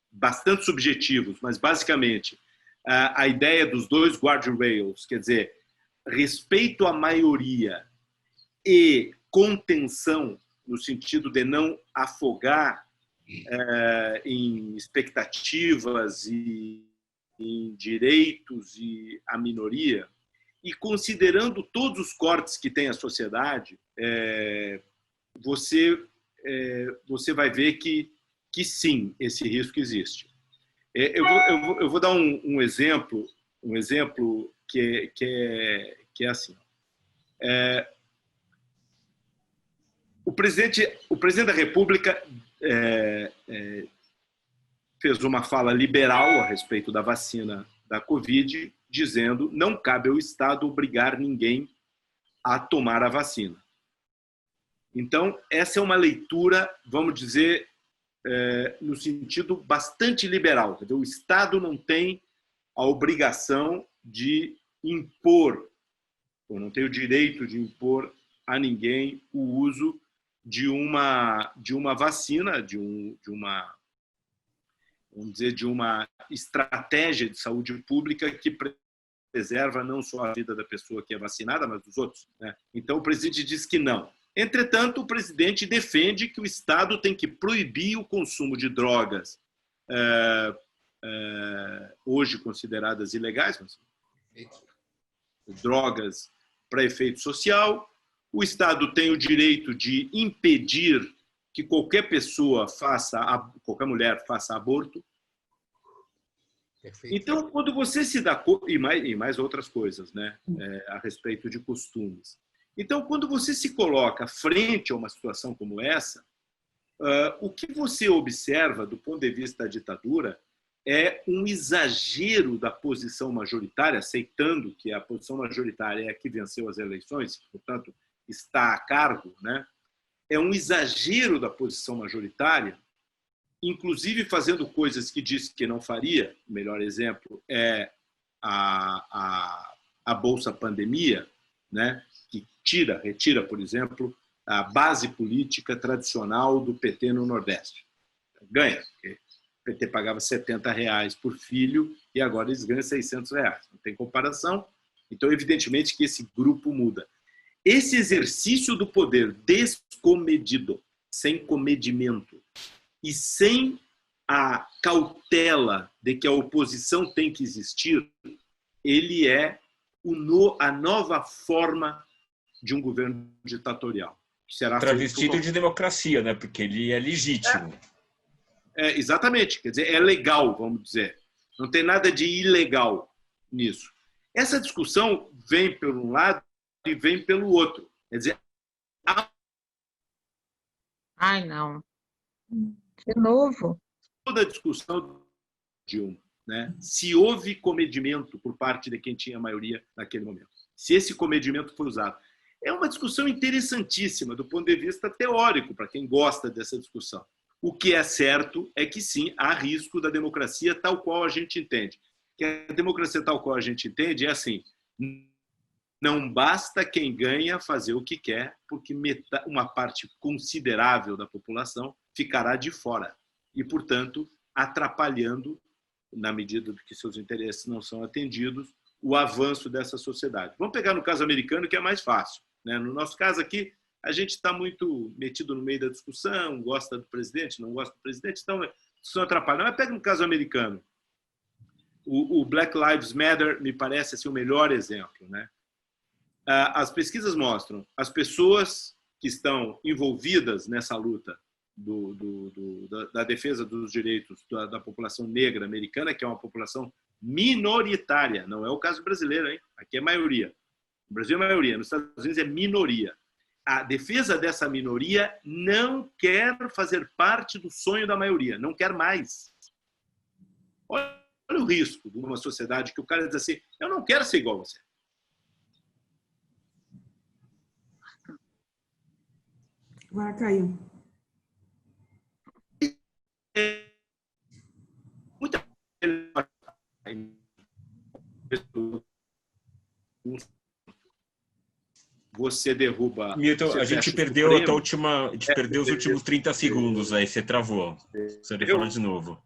bastante subjetivos, mas basicamente a ideia dos 2 guardrails, quer dizer, respeito à maioria e contenção, no sentido de não afogar em expectativas e em direitos e a minoria, e considerando todos os cortes que tem a sociedade, você vai ver que sim, esse risco existe. Eu vou dar um exemplo que é assim. O presidente da República fez uma fala liberal a respeito da vacina da Covid, dizendo que não cabe ao Estado obrigar ninguém a tomar a vacina. Então, essa é uma leitura, vamos dizer, no sentido bastante liberal. Quer dizer, o Estado não tem a obrigação de impor, ou não tem o direito de impor a ninguém o uso de uma vacina, de uma estratégia de saúde pública que preserva não só a vida da pessoa que é vacinada, mas dos outros, né? Então, o presidente diz que não. Entretanto, o presidente defende que o Estado tem que proibir o consumo de drogas hoje consideradas ilegais, mas drogas para efeito social. O Estado tem o direito de impedir que qualquer qualquer mulher faça aborto. Perfeito. Então, quando você se dá conta, e mais outras coisas, né, a respeito de costumes. Então, quando você se coloca frente a uma situação como essa, o que você observa do ponto de vista da ditadura é um exagero da posição majoritária, aceitando que a posição majoritária é a que venceu as eleições, portanto, está a cargo, né? É um exagero da posição majoritária, inclusive fazendo coisas que disse que não faria. O melhor exemplo é a Bolsa Pandemia, né? Que retira, por exemplo, a base política tradicional do PT no Nordeste. Ganha, porque o PT pagava R$70 por filho e agora eles ganham R$600. Não tem comparação. Então, evidentemente que esse grupo muda. Esse exercício do poder descomedido, sem comedimento e sem a cautela de que a oposição tem que existir, ele é a nova forma de um governo ditatorial. Que será travestido de democracia, né? Porque ele é legítimo. Exatamente. Quer dizer, é legal, vamos dizer. Não tem nada de ilegal nisso. Essa discussão vem por um lado e vem pelo outro. Quer dizer, ai, não. De novo. Toda a discussão de né? Se houve comedimento por parte de quem tinha a maioria naquele momento. Se esse comedimento foi usado. É uma discussão interessantíssima do ponto de vista teórico, para quem gosta dessa discussão. O que é certo é que, sim, há risco da democracia tal qual a gente entende. Que a democracia tal qual a gente entende é assim, não basta quem ganha fazer o que quer, porque uma parte considerável da população ficará de fora e, portanto, atrapalhando, na medida que seus interesses não são atendidos, o avanço dessa sociedade. Vamos pegar no caso americano, que é mais fácil, né? No nosso caso aqui, a gente está muito metido no meio da discussão, gosta do presidente, não gosta do presidente, então a discussão atrapalha. Mas pega no caso americano. O Black Lives Matter me parece assim, o melhor exemplo, né? As pesquisas mostram as pessoas que estão envolvidas nessa luta da defesa dos direitos da população negra americana, que é uma população minoritária, não é o caso brasileiro, hein? Aqui é maioria. No Brasil é maioria, nos Estados Unidos é minoria. A defesa dessa minoria não quer fazer parte do sonho da maioria, não quer mais. Olha o risco de uma sociedade que o cara diz assim, eu não quero ser igual a você. Agora caiu. Muita você derruba... Milton, a gente perdeu a última... A gente perdeu os últimos 30 segundos aí, você travou. Você falar de novo.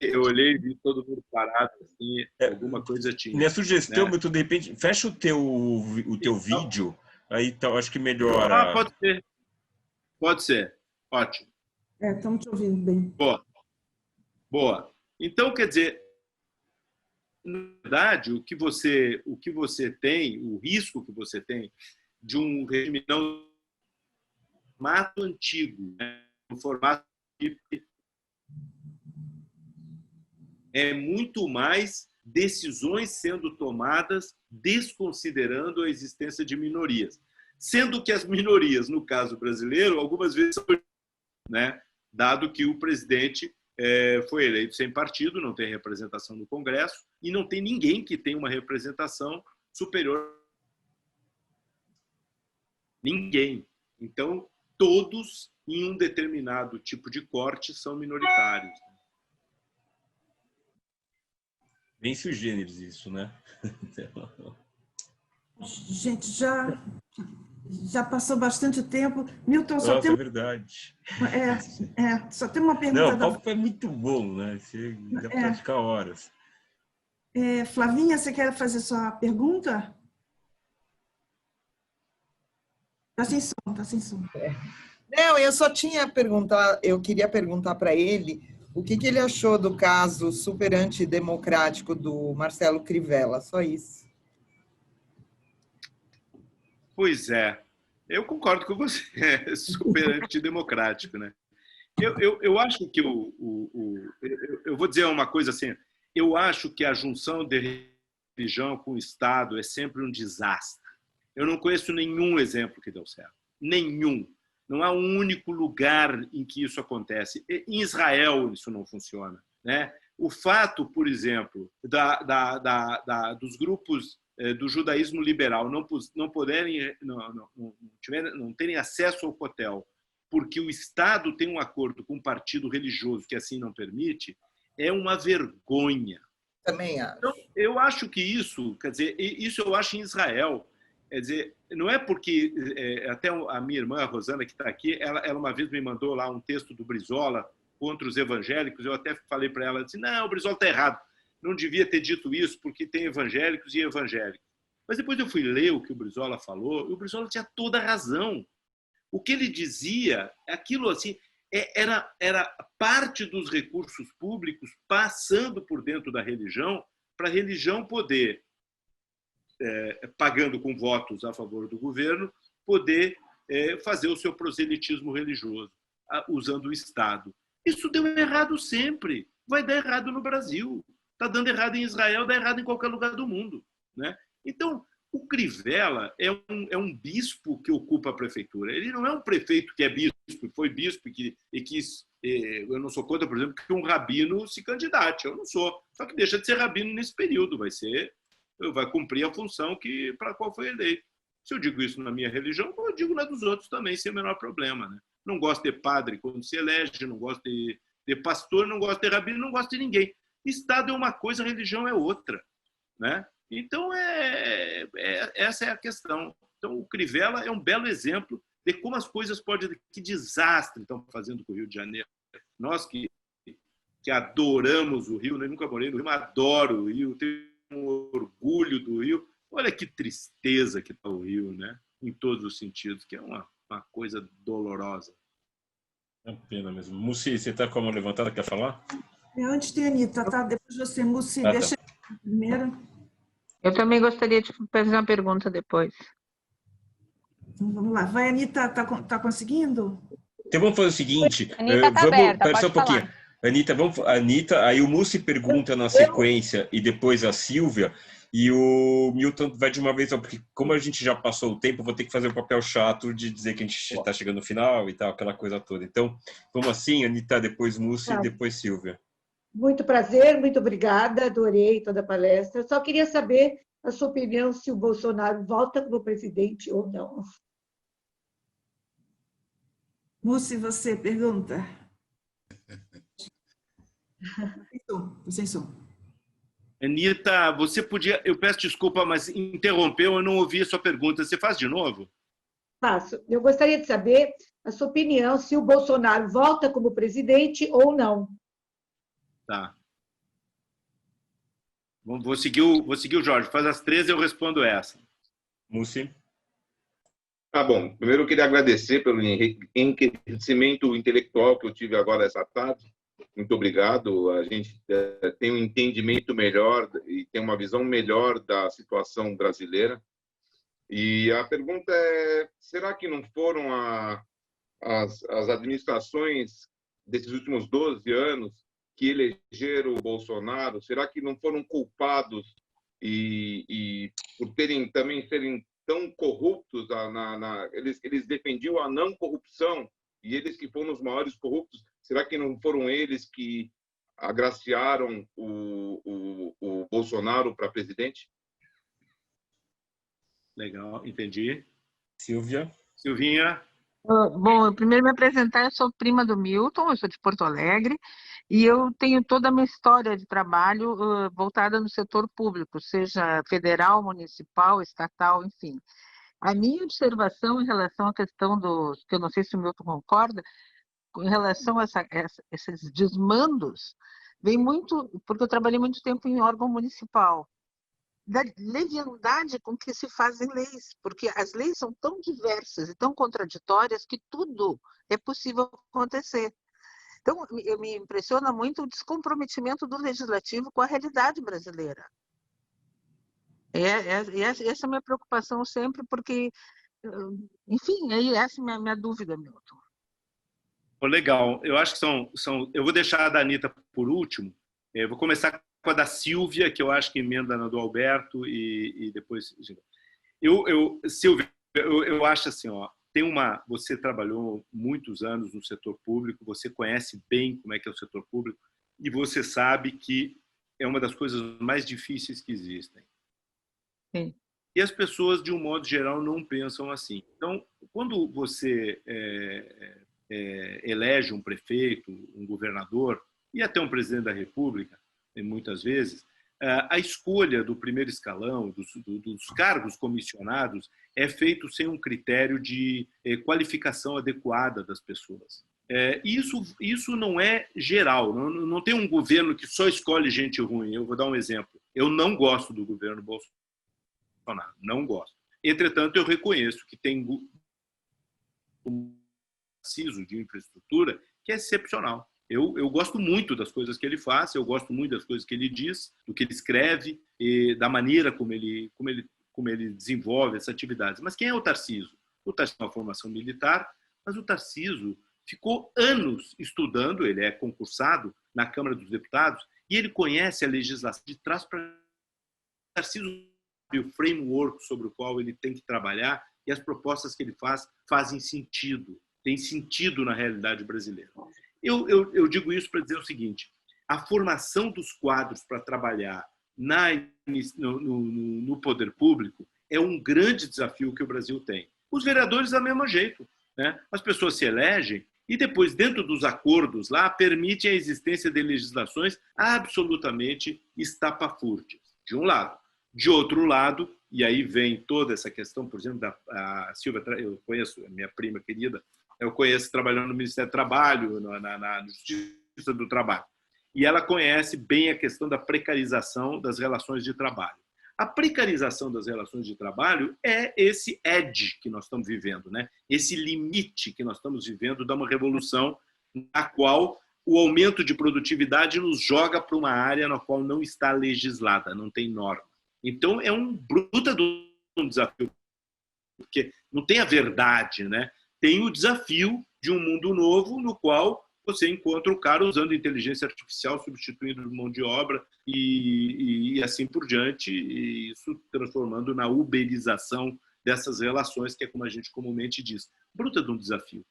Eu olhei e vi todo mundo parado, assim, alguma coisa tinha. Minha sugestão, né? Milton, de repente, fecha o teu vídeo, aí tá, acho que melhora. Pode ser. Pode ser. Ótimo. Estamos te ouvindo bem. Boa. Então, quer dizer, na verdade, o que você tem, o risco que você tem de um regime não formato antigo, né? Um formato é muito mais decisões sendo tomadas desconsiderando a existência de minorias. Sendo que as minorias, no caso brasileiro, algumas vezes são, né? Dado que o presidente foi eleito sem partido, não tem representação no Congresso e não tem ninguém que tenha uma representação superior. Ninguém. Então, todos, em um determinado tipo de corte, são minoritários. Bem sui generis isso, né? Gente, já passou bastante tempo. Milton, só tem... é verdade. Só tem uma pergunta. Não, o papo é muito bom, né? Você dá para ficar horas. Flavinha, você quer fazer sua pergunta? Está sem som, está sem som. Não, eu só tinha perguntar, eu queria perguntar para ele o que ele achou do caso super antidemocrático do Marcelo Crivella, só isso. Pois é, eu concordo com você, é super antidemocrático, né? Eu acho que eu vou dizer uma coisa assim, eu acho que a junção de religião com o Estado é sempre um desastre. Eu não conheço nenhum exemplo que deu certo, nenhum. Não há um único lugar em que isso acontece. Em Israel isso não funciona, né? O fato, por exemplo, dos grupos do judaísmo liberal não terem acesso ao cotel porque o Estado tem um acordo com um partido religioso que assim não permite, é uma vergonha. Também acho. Então, eu acho que isso, quer dizer, isso eu acho em Israel. Quer dizer, não é porque... até a minha irmã, a Rosana, que está aqui, ela uma vez me mandou lá um texto do Brizola contra os evangélicos, eu até falei para ela, disse, não, o Brizola está errado, não devia ter dito isso, porque tem evangélicos e evangélicos. Mas depois eu fui ler o que o Brizola falou, e o Brizola tinha toda a razão. O que ele dizia, aquilo assim, era parte dos recursos públicos passando por dentro da religião, para a religião poder, pagando com votos a favor do governo, poder fazer o seu proselitismo religioso, usando o Estado. Isso deu errado sempre. Vai dar errado no Brasil. Está dando errado em Israel, dá errado em qualquer lugar do mundo, né? Então, o Crivella é um bispo que ocupa a prefeitura. Ele não é um prefeito que é bispo, foi bispo e quis... Eu não sou contra, por exemplo, que um rabino se candidate. Eu não sou. Só que deixa de ser rabino nesse período. Vai cumprir a função para a qual foi eleito. Se eu digo isso na minha religião, eu digo na dos outros também, sem o menor problema, né? Não gosto de padre quando se elege, não gosto de pastor, não gosto de rabino, não gosto de ninguém. Estado é uma coisa, religião é outra, né? Então, essa é a questão. Então, o Crivella é um belo exemplo de como as coisas podem... Que desastre estão fazendo com o Rio de Janeiro. Nós que adoramos o Rio, eu nunca morei no Rio, mas adoro o Rio, tenho um orgulho do Rio. Olha que tristeza que está o Rio, né? Em todos os sentidos, que é uma coisa dolorosa. É uma pena mesmo. Mussi, você está com a mão levantada, quer falar? Antes tem a Anitta, tá? Depois você, Mussi, deixa eu primeiro. Eu também gostaria de fazer uma pergunta depois. Então, vamos lá. Vai, Anitta, tá conseguindo? Então vamos fazer o seguinte. Anitta tá aberta, pode só um pouquinho. Falar. Anitta, aí o Mussi pergunta na sequência e depois a Silvia. E o Milton vai de uma vez, porque como a gente já passou o tempo, vou ter que fazer o papel chato de dizer que a gente está chegando no final e tal, aquela coisa toda. Então, vamos assim, Anitta, depois Mussi e depois Silvia. Muito prazer, muito obrigada, adorei toda a palestra. Só queria saber a sua opinião se o Bolsonaro volta como presidente ou não. Mussi, você pergunta. Sem som. Anitta, você podia... Eu peço desculpa, mas interrompeu, eu não ouvi a sua pergunta. Você faz de novo? Faço. Eu gostaria de saber a sua opinião se o Bolsonaro volta como presidente ou não. Tá. Vou seguir o Jorge. Faz as 13 eu respondo essa. Mussi. Tá bom. Primeiro eu queria agradecer pelo enriquecimento intelectual que eu tive agora essa tarde. Muito obrigado. A gente tem um entendimento melhor e tem uma visão melhor da situação brasileira. E a pergunta é, será que não foram as administrações desses últimos 12 anos que elegeram o Bolsonaro, será que não foram culpados e por serem tão corruptos, eles defendiam a não corrupção e eles que foram os maiores corruptos, será que não foram eles que agraciaram o Bolsonaro para presidente? Legal, entendi. Silvinha. Bom, eu primeiro me apresentar, eu sou prima do Milton, eu sou de Porto Alegre, e eu tenho toda a minha história de trabalho voltada no setor público, seja federal, municipal, estatal, enfim. A minha observação em relação à questão dos, que eu não sei se o Milton concorda, em relação a esses desmandos, vem muito, porque eu trabalhei muito tempo em órgão municipal, da leviandade com que se fazem leis, porque as leis são tão diversas e tão contraditórias que tudo é possível acontecer. Então, me impressiona muito o descomprometimento do legislativo com a realidade brasileira. Essa é a minha preocupação sempre, porque, enfim, essa é a minha dúvida, Milton. Legal. Eu acho que são... Eu vou deixar a da Anitta por último. Eu vou começar com a da Silvia, que eu acho que emenda na do Alberto, e depois... Silvia, eu acho assim, ó, você trabalhou muitos anos no setor público, você conhece bem como é que é o setor público, e você sabe que é uma das coisas mais difíceis que existem. Sim. E as pessoas, de um modo geral, não pensam assim. Então, quando você elege um prefeito, um governador, e até um presidente da República, muitas vezes, a escolha do primeiro escalão, dos cargos comissionados, é feito sem um critério de qualificação adequada das pessoas. Isso não é geral, não tem um governo que só escolhe gente ruim. Eu vou dar um exemplo. Eu não gosto do governo Bolsonaro, não gosto. Entretanto, eu reconheço que tem um preciso de infraestrutura que é excepcional. Eu gosto muito das coisas que ele faz, eu gosto muito das coisas que ele diz, do que ele escreve, e da maneira como ele desenvolve essas atividades. Mas quem é o Tarcísio? O Tarcísio tem uma formação militar, mas o Tarcísio ficou anos estudando, ele é concursado na Câmara dos Deputados, e ele conhece a legislação de trás para Tarcísio, o framework sobre o qual ele tem que trabalhar, e as propostas que ele faz fazem sentido, têm sentido na realidade brasileira. Eu digo isso para dizer o seguinte: a formação dos quadros para trabalhar no poder público é um grande desafio que o Brasil tem. Os vereadores, do mesmo jeito, né? As pessoas se elegem e depois, dentro dos acordos lá, permitem a existência de legislações absolutamente estapafúrdias, de um lado. De outro lado, e aí vem toda essa questão, por exemplo, da Silvia, eu conheço, a minha prima querida, eu conheço trabalhando no Ministério do Trabalho, na Justiça do Trabalho. E ela conhece bem a questão da precarização das relações de trabalho. A precarização das relações de trabalho é esse edge que nós estamos vivendo, né? Esse limite que nós estamos vivendo de uma revolução na qual o aumento de produtividade nos joga para uma área na qual não está legislada, não tem norma. Então, é um bruta desafio, porque não tem a verdade, né? Tem o desafio de um mundo novo no qual você encontra o cara usando inteligência artificial, substituindo mão de obra e assim por diante, e isso transformando na uberização dessas relações, que é como a gente comumente diz. Bruta de um desafio,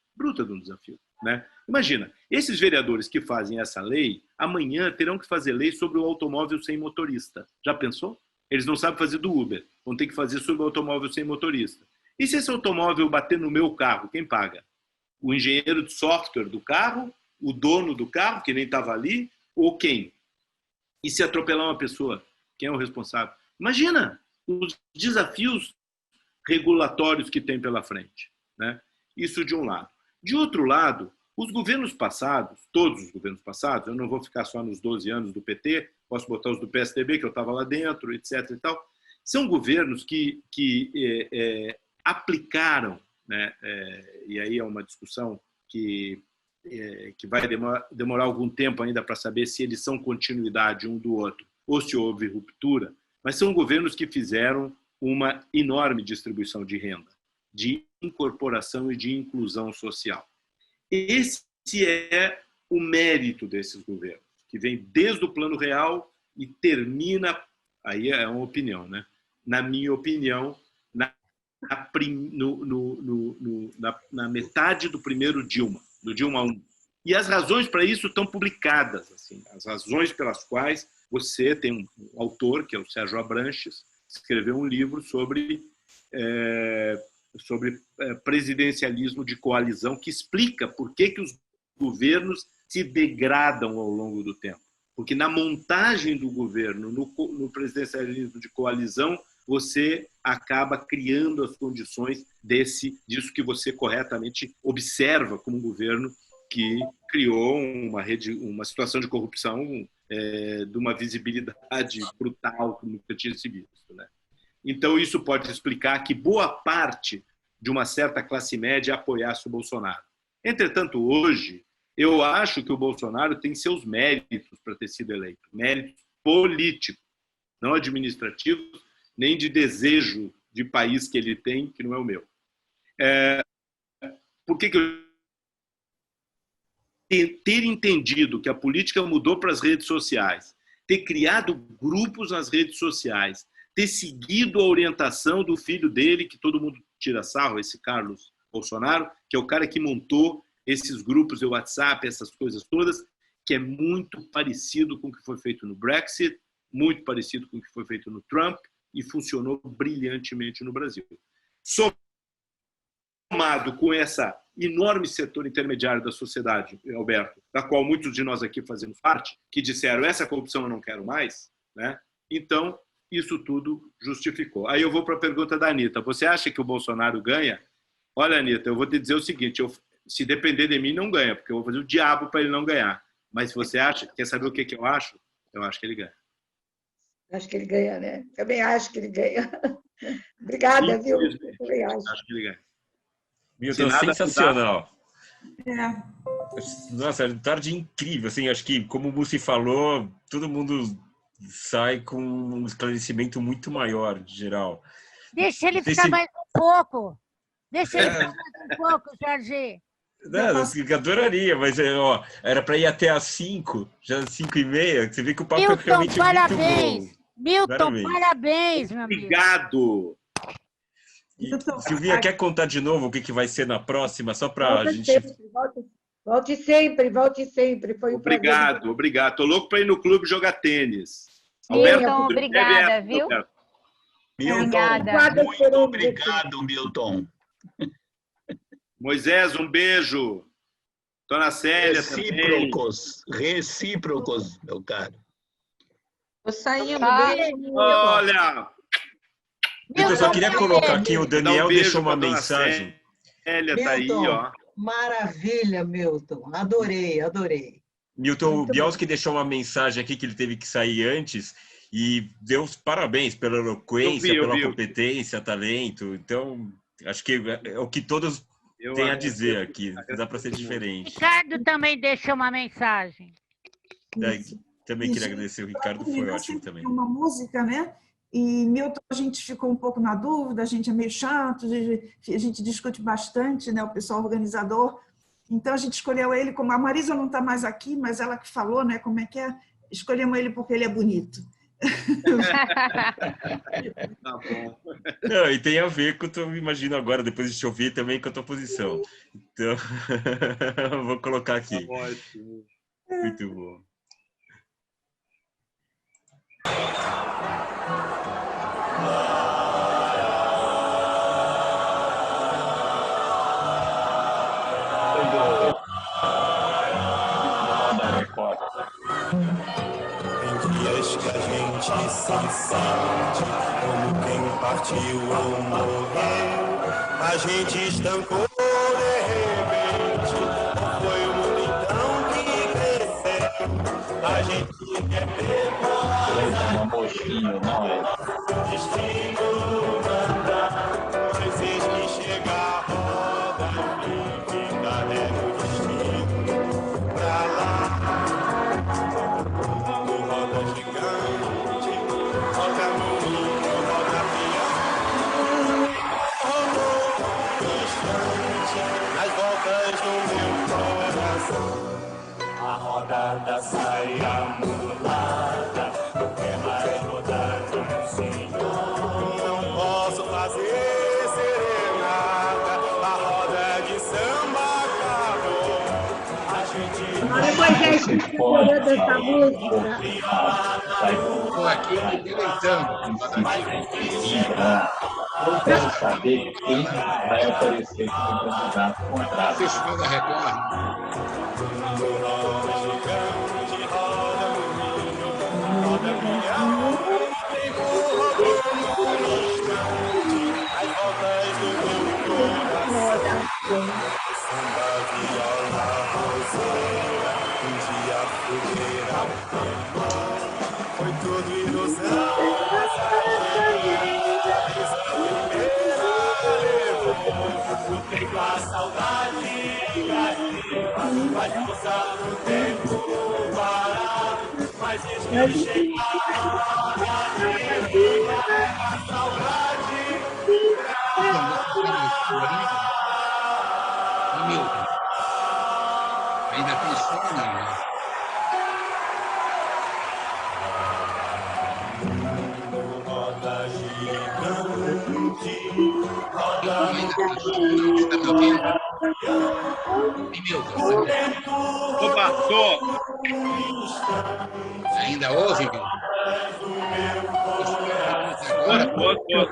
né? Imagina, esses vereadores que fazem essa lei, amanhã terão que fazer lei sobre o automóvel sem motorista. Já pensou? Eles não sabem fazer do Uber, vão ter que fazer sobre o automóvel sem motorista. E se esse automóvel bater no meu carro, quem paga? O engenheiro de software do carro? O dono do carro, que nem estava ali? Ou quem? E se atropelar uma pessoa? Quem é o responsável? Imagina os desafios regulatórios que tem pela frente, né? Isso de um lado. De outro lado, os governos passados, todos os governos passados, eu não vou ficar só nos 12 anos do PT, posso botar os do PSDB, que eu estava lá dentro, etc. e tal, são governos que aplicaram, né? E aí é uma discussão que vai demorar algum tempo ainda para saber se eles são continuidade um do outro ou se houve ruptura, mas são governos que fizeram uma enorme distribuição de renda, de incorporação e de inclusão social. Esse é o mérito desses governos, que vem desde o Plano Real e termina, aí é uma opinião, né? Na minha opinião, na metade do primeiro Dilma, do Dilma 1. E as razões para isso estão publicadas, assim, as razões pelas quais você tem um autor, que é o Sérgio Abranches, escreveu um livro sobre presidencialismo de coalizão, que explica por que os governos se degradam ao longo do tempo. Porque na montagem do governo, no presidencialismo de coalizão, você acaba criando as condições disso que você corretamente observa como um governo que criou uma situação de corrupção de uma visibilidade brutal que nunca tinha se visto, né? Então, isso pode explicar que boa parte de uma certa classe média apoiasse o Bolsonaro. Entretanto, hoje, eu acho que o Bolsonaro tem seus méritos para ter sido eleito, méritos políticos, não administrativos, nem de desejo de país que ele tem, que não é o meu. Por que eu ter entendido que a política mudou para as redes sociais, ter criado grupos nas redes sociais, ter seguido a orientação do filho dele, que todo mundo tira sarro, esse Carlos Bolsonaro, que é o cara que montou esses grupos de WhatsApp, essas coisas todas, que é muito parecido com o que foi feito no Brexit, muito parecido com o que foi feito no Trump, e funcionou brilhantemente no Brasil. Somado com esse enorme setor intermediário da sociedade, Alberto, da qual muitos de nós aqui fazemos parte, que disseram, essa corrupção eu não quero mais, né? Então, isso tudo justificou. Aí eu vou para a pergunta da Anitta. Você acha que o Bolsonaro ganha? Olha, Anitta, eu vou te dizer o seguinte, se depender de mim, não ganha, porque eu vou fazer o diabo para ele não ganhar. Mas se você quer saber o que eu acho? Eu acho que ele ganha. Acho que ele ganha, né? Também acho que ele ganha. Obrigada, viu? Acho que ele ganha. Milton, sensacional. Nossa, tarde incrível, assim, acho que, como o Mussi falou, todo mundo sai com um esclarecimento muito maior, de geral. Deixa ele ficar mais um pouco. Deixa ele ficar mais um pouco, Jorge. Não, eu adoraria, mas ó, era para ir até às 5, já às 5h30. Você vê que o papo é realmente parabéns. muito bom. Milton, parabéns, meu amigo. Obrigado. Silvinha, quer contar de novo o que vai ser na próxima? Só para a gente... Volte sempre, volte sempre. Foi um obrigado, prazer. Obrigado. Estou louco para ir no clube jogar tênis. Milton, obrigada, viu? Milton, muito obrigado, Milton. Moisés, um beijo. Dona Célia recíprocos, meu caro. Tô saindo. Olha! Eu só queria colocar aqui, o Daniel deixou uma mensagem. Célia tá aí, ó. Maravilha, Milton. Adorei. Milton, o Bielski deixou uma mensagem aqui que ele teve que sair antes e deu os parabéns pela eloquência, pela competência, talento. Então, acho que é o que todos têm a dizer aqui. Não dá para ser diferente. Ricardo também deixou uma mensagem. Também queria agradecer. O Ricardo foi ótimo também. Uma música, né? E Milton, a gente ficou um pouco na dúvida, a gente é meio chato, a gente discute bastante, né? O pessoal organizador. Então, a gente escolheu ele como... A Marisa não está mais aqui, mas ela que falou, né? Como é que é? Escolhemos ele porque ele é bonito. Tá bom. Não, e tem a ver com, eu imagino agora, depois de te ouvir, também com a tua posição. Então, vou colocar aqui. Tá ótimo. Muito bom. Tem dias que a gente se sente como quem partiu ou morreu. A gente estancou de repente, ou foi o mundo então que cresceu. A gente quer ver uma mocinha, não é? Destino mandar, mas eis que chega a roda e fica no destino pra lá. A rodada sai amulada, não quer mais rodar com o senhor. Não posso fazer serenata, a roda de samba acabou. A gente Moisés, escolheu essa música. Estou aqui me deleitando. Eu quero saber quem vai aparecer como candidato contrário. Festival da Record. Foi tudo ilusão. A saudade vai passar no tempo parado, mas diz que chegar a saudade. Milton, ainda pensou ou não, né? Roda gigante, Está me ouvindo? Milton, Opa, tô. ainda ouve, Milton? Agora, Tô.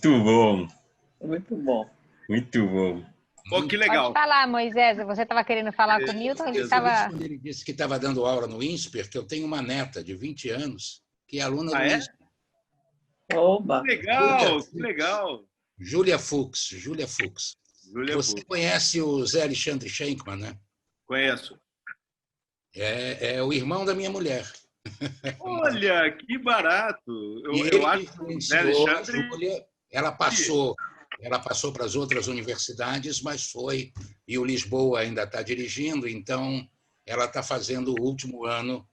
Muito bom. Muito bom. Muito bom. Pô, que legal. Pode falar, Moisés. Você estava querendo falar com o Milton? Ele disse que estava dando aula no INSPER, que eu tenho uma neta de 20 anos que é aluna do INSPER. Oba! Que legal, que legal. Júlia Fuchs. Você conhece o Zé Alexandre Schenkman, né? Conheço. É o irmão da minha mulher. Olha, que barato. Eu acho que o Zé Alexandre... Júlia, ela passou para as outras universidades, mas foi, e o Lisboa ainda está dirigindo, então ela está fazendo o último ano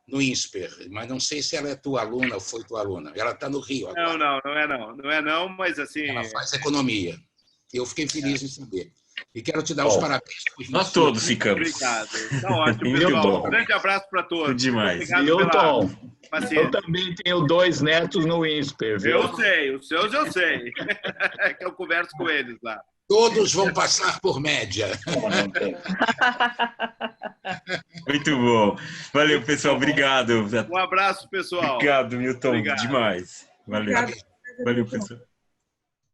no INSPER, mas não sei se ela é tua aluna ou foi tua aluna. Ela está no Rio agora. Não é não, mas assim... Ela faz economia. Eu fiquei feliz em saber. E quero te dar os parabéns. Nós todos ficamos. Obrigado. Tá ótimo, pessoal. Um grande abraço para todos. Tudo demais. Obrigado, Milton, eu também tenho 2 netos no INSPER, viu? Eu sei, os seus eu sei. É que eu converso com eles lá. Todos vão passar por média. Muito bom. Valeu, pessoal. Obrigado. Um abraço, pessoal. Obrigado, Milton. Obrigado. Demais. Valeu. Valeu, pessoal.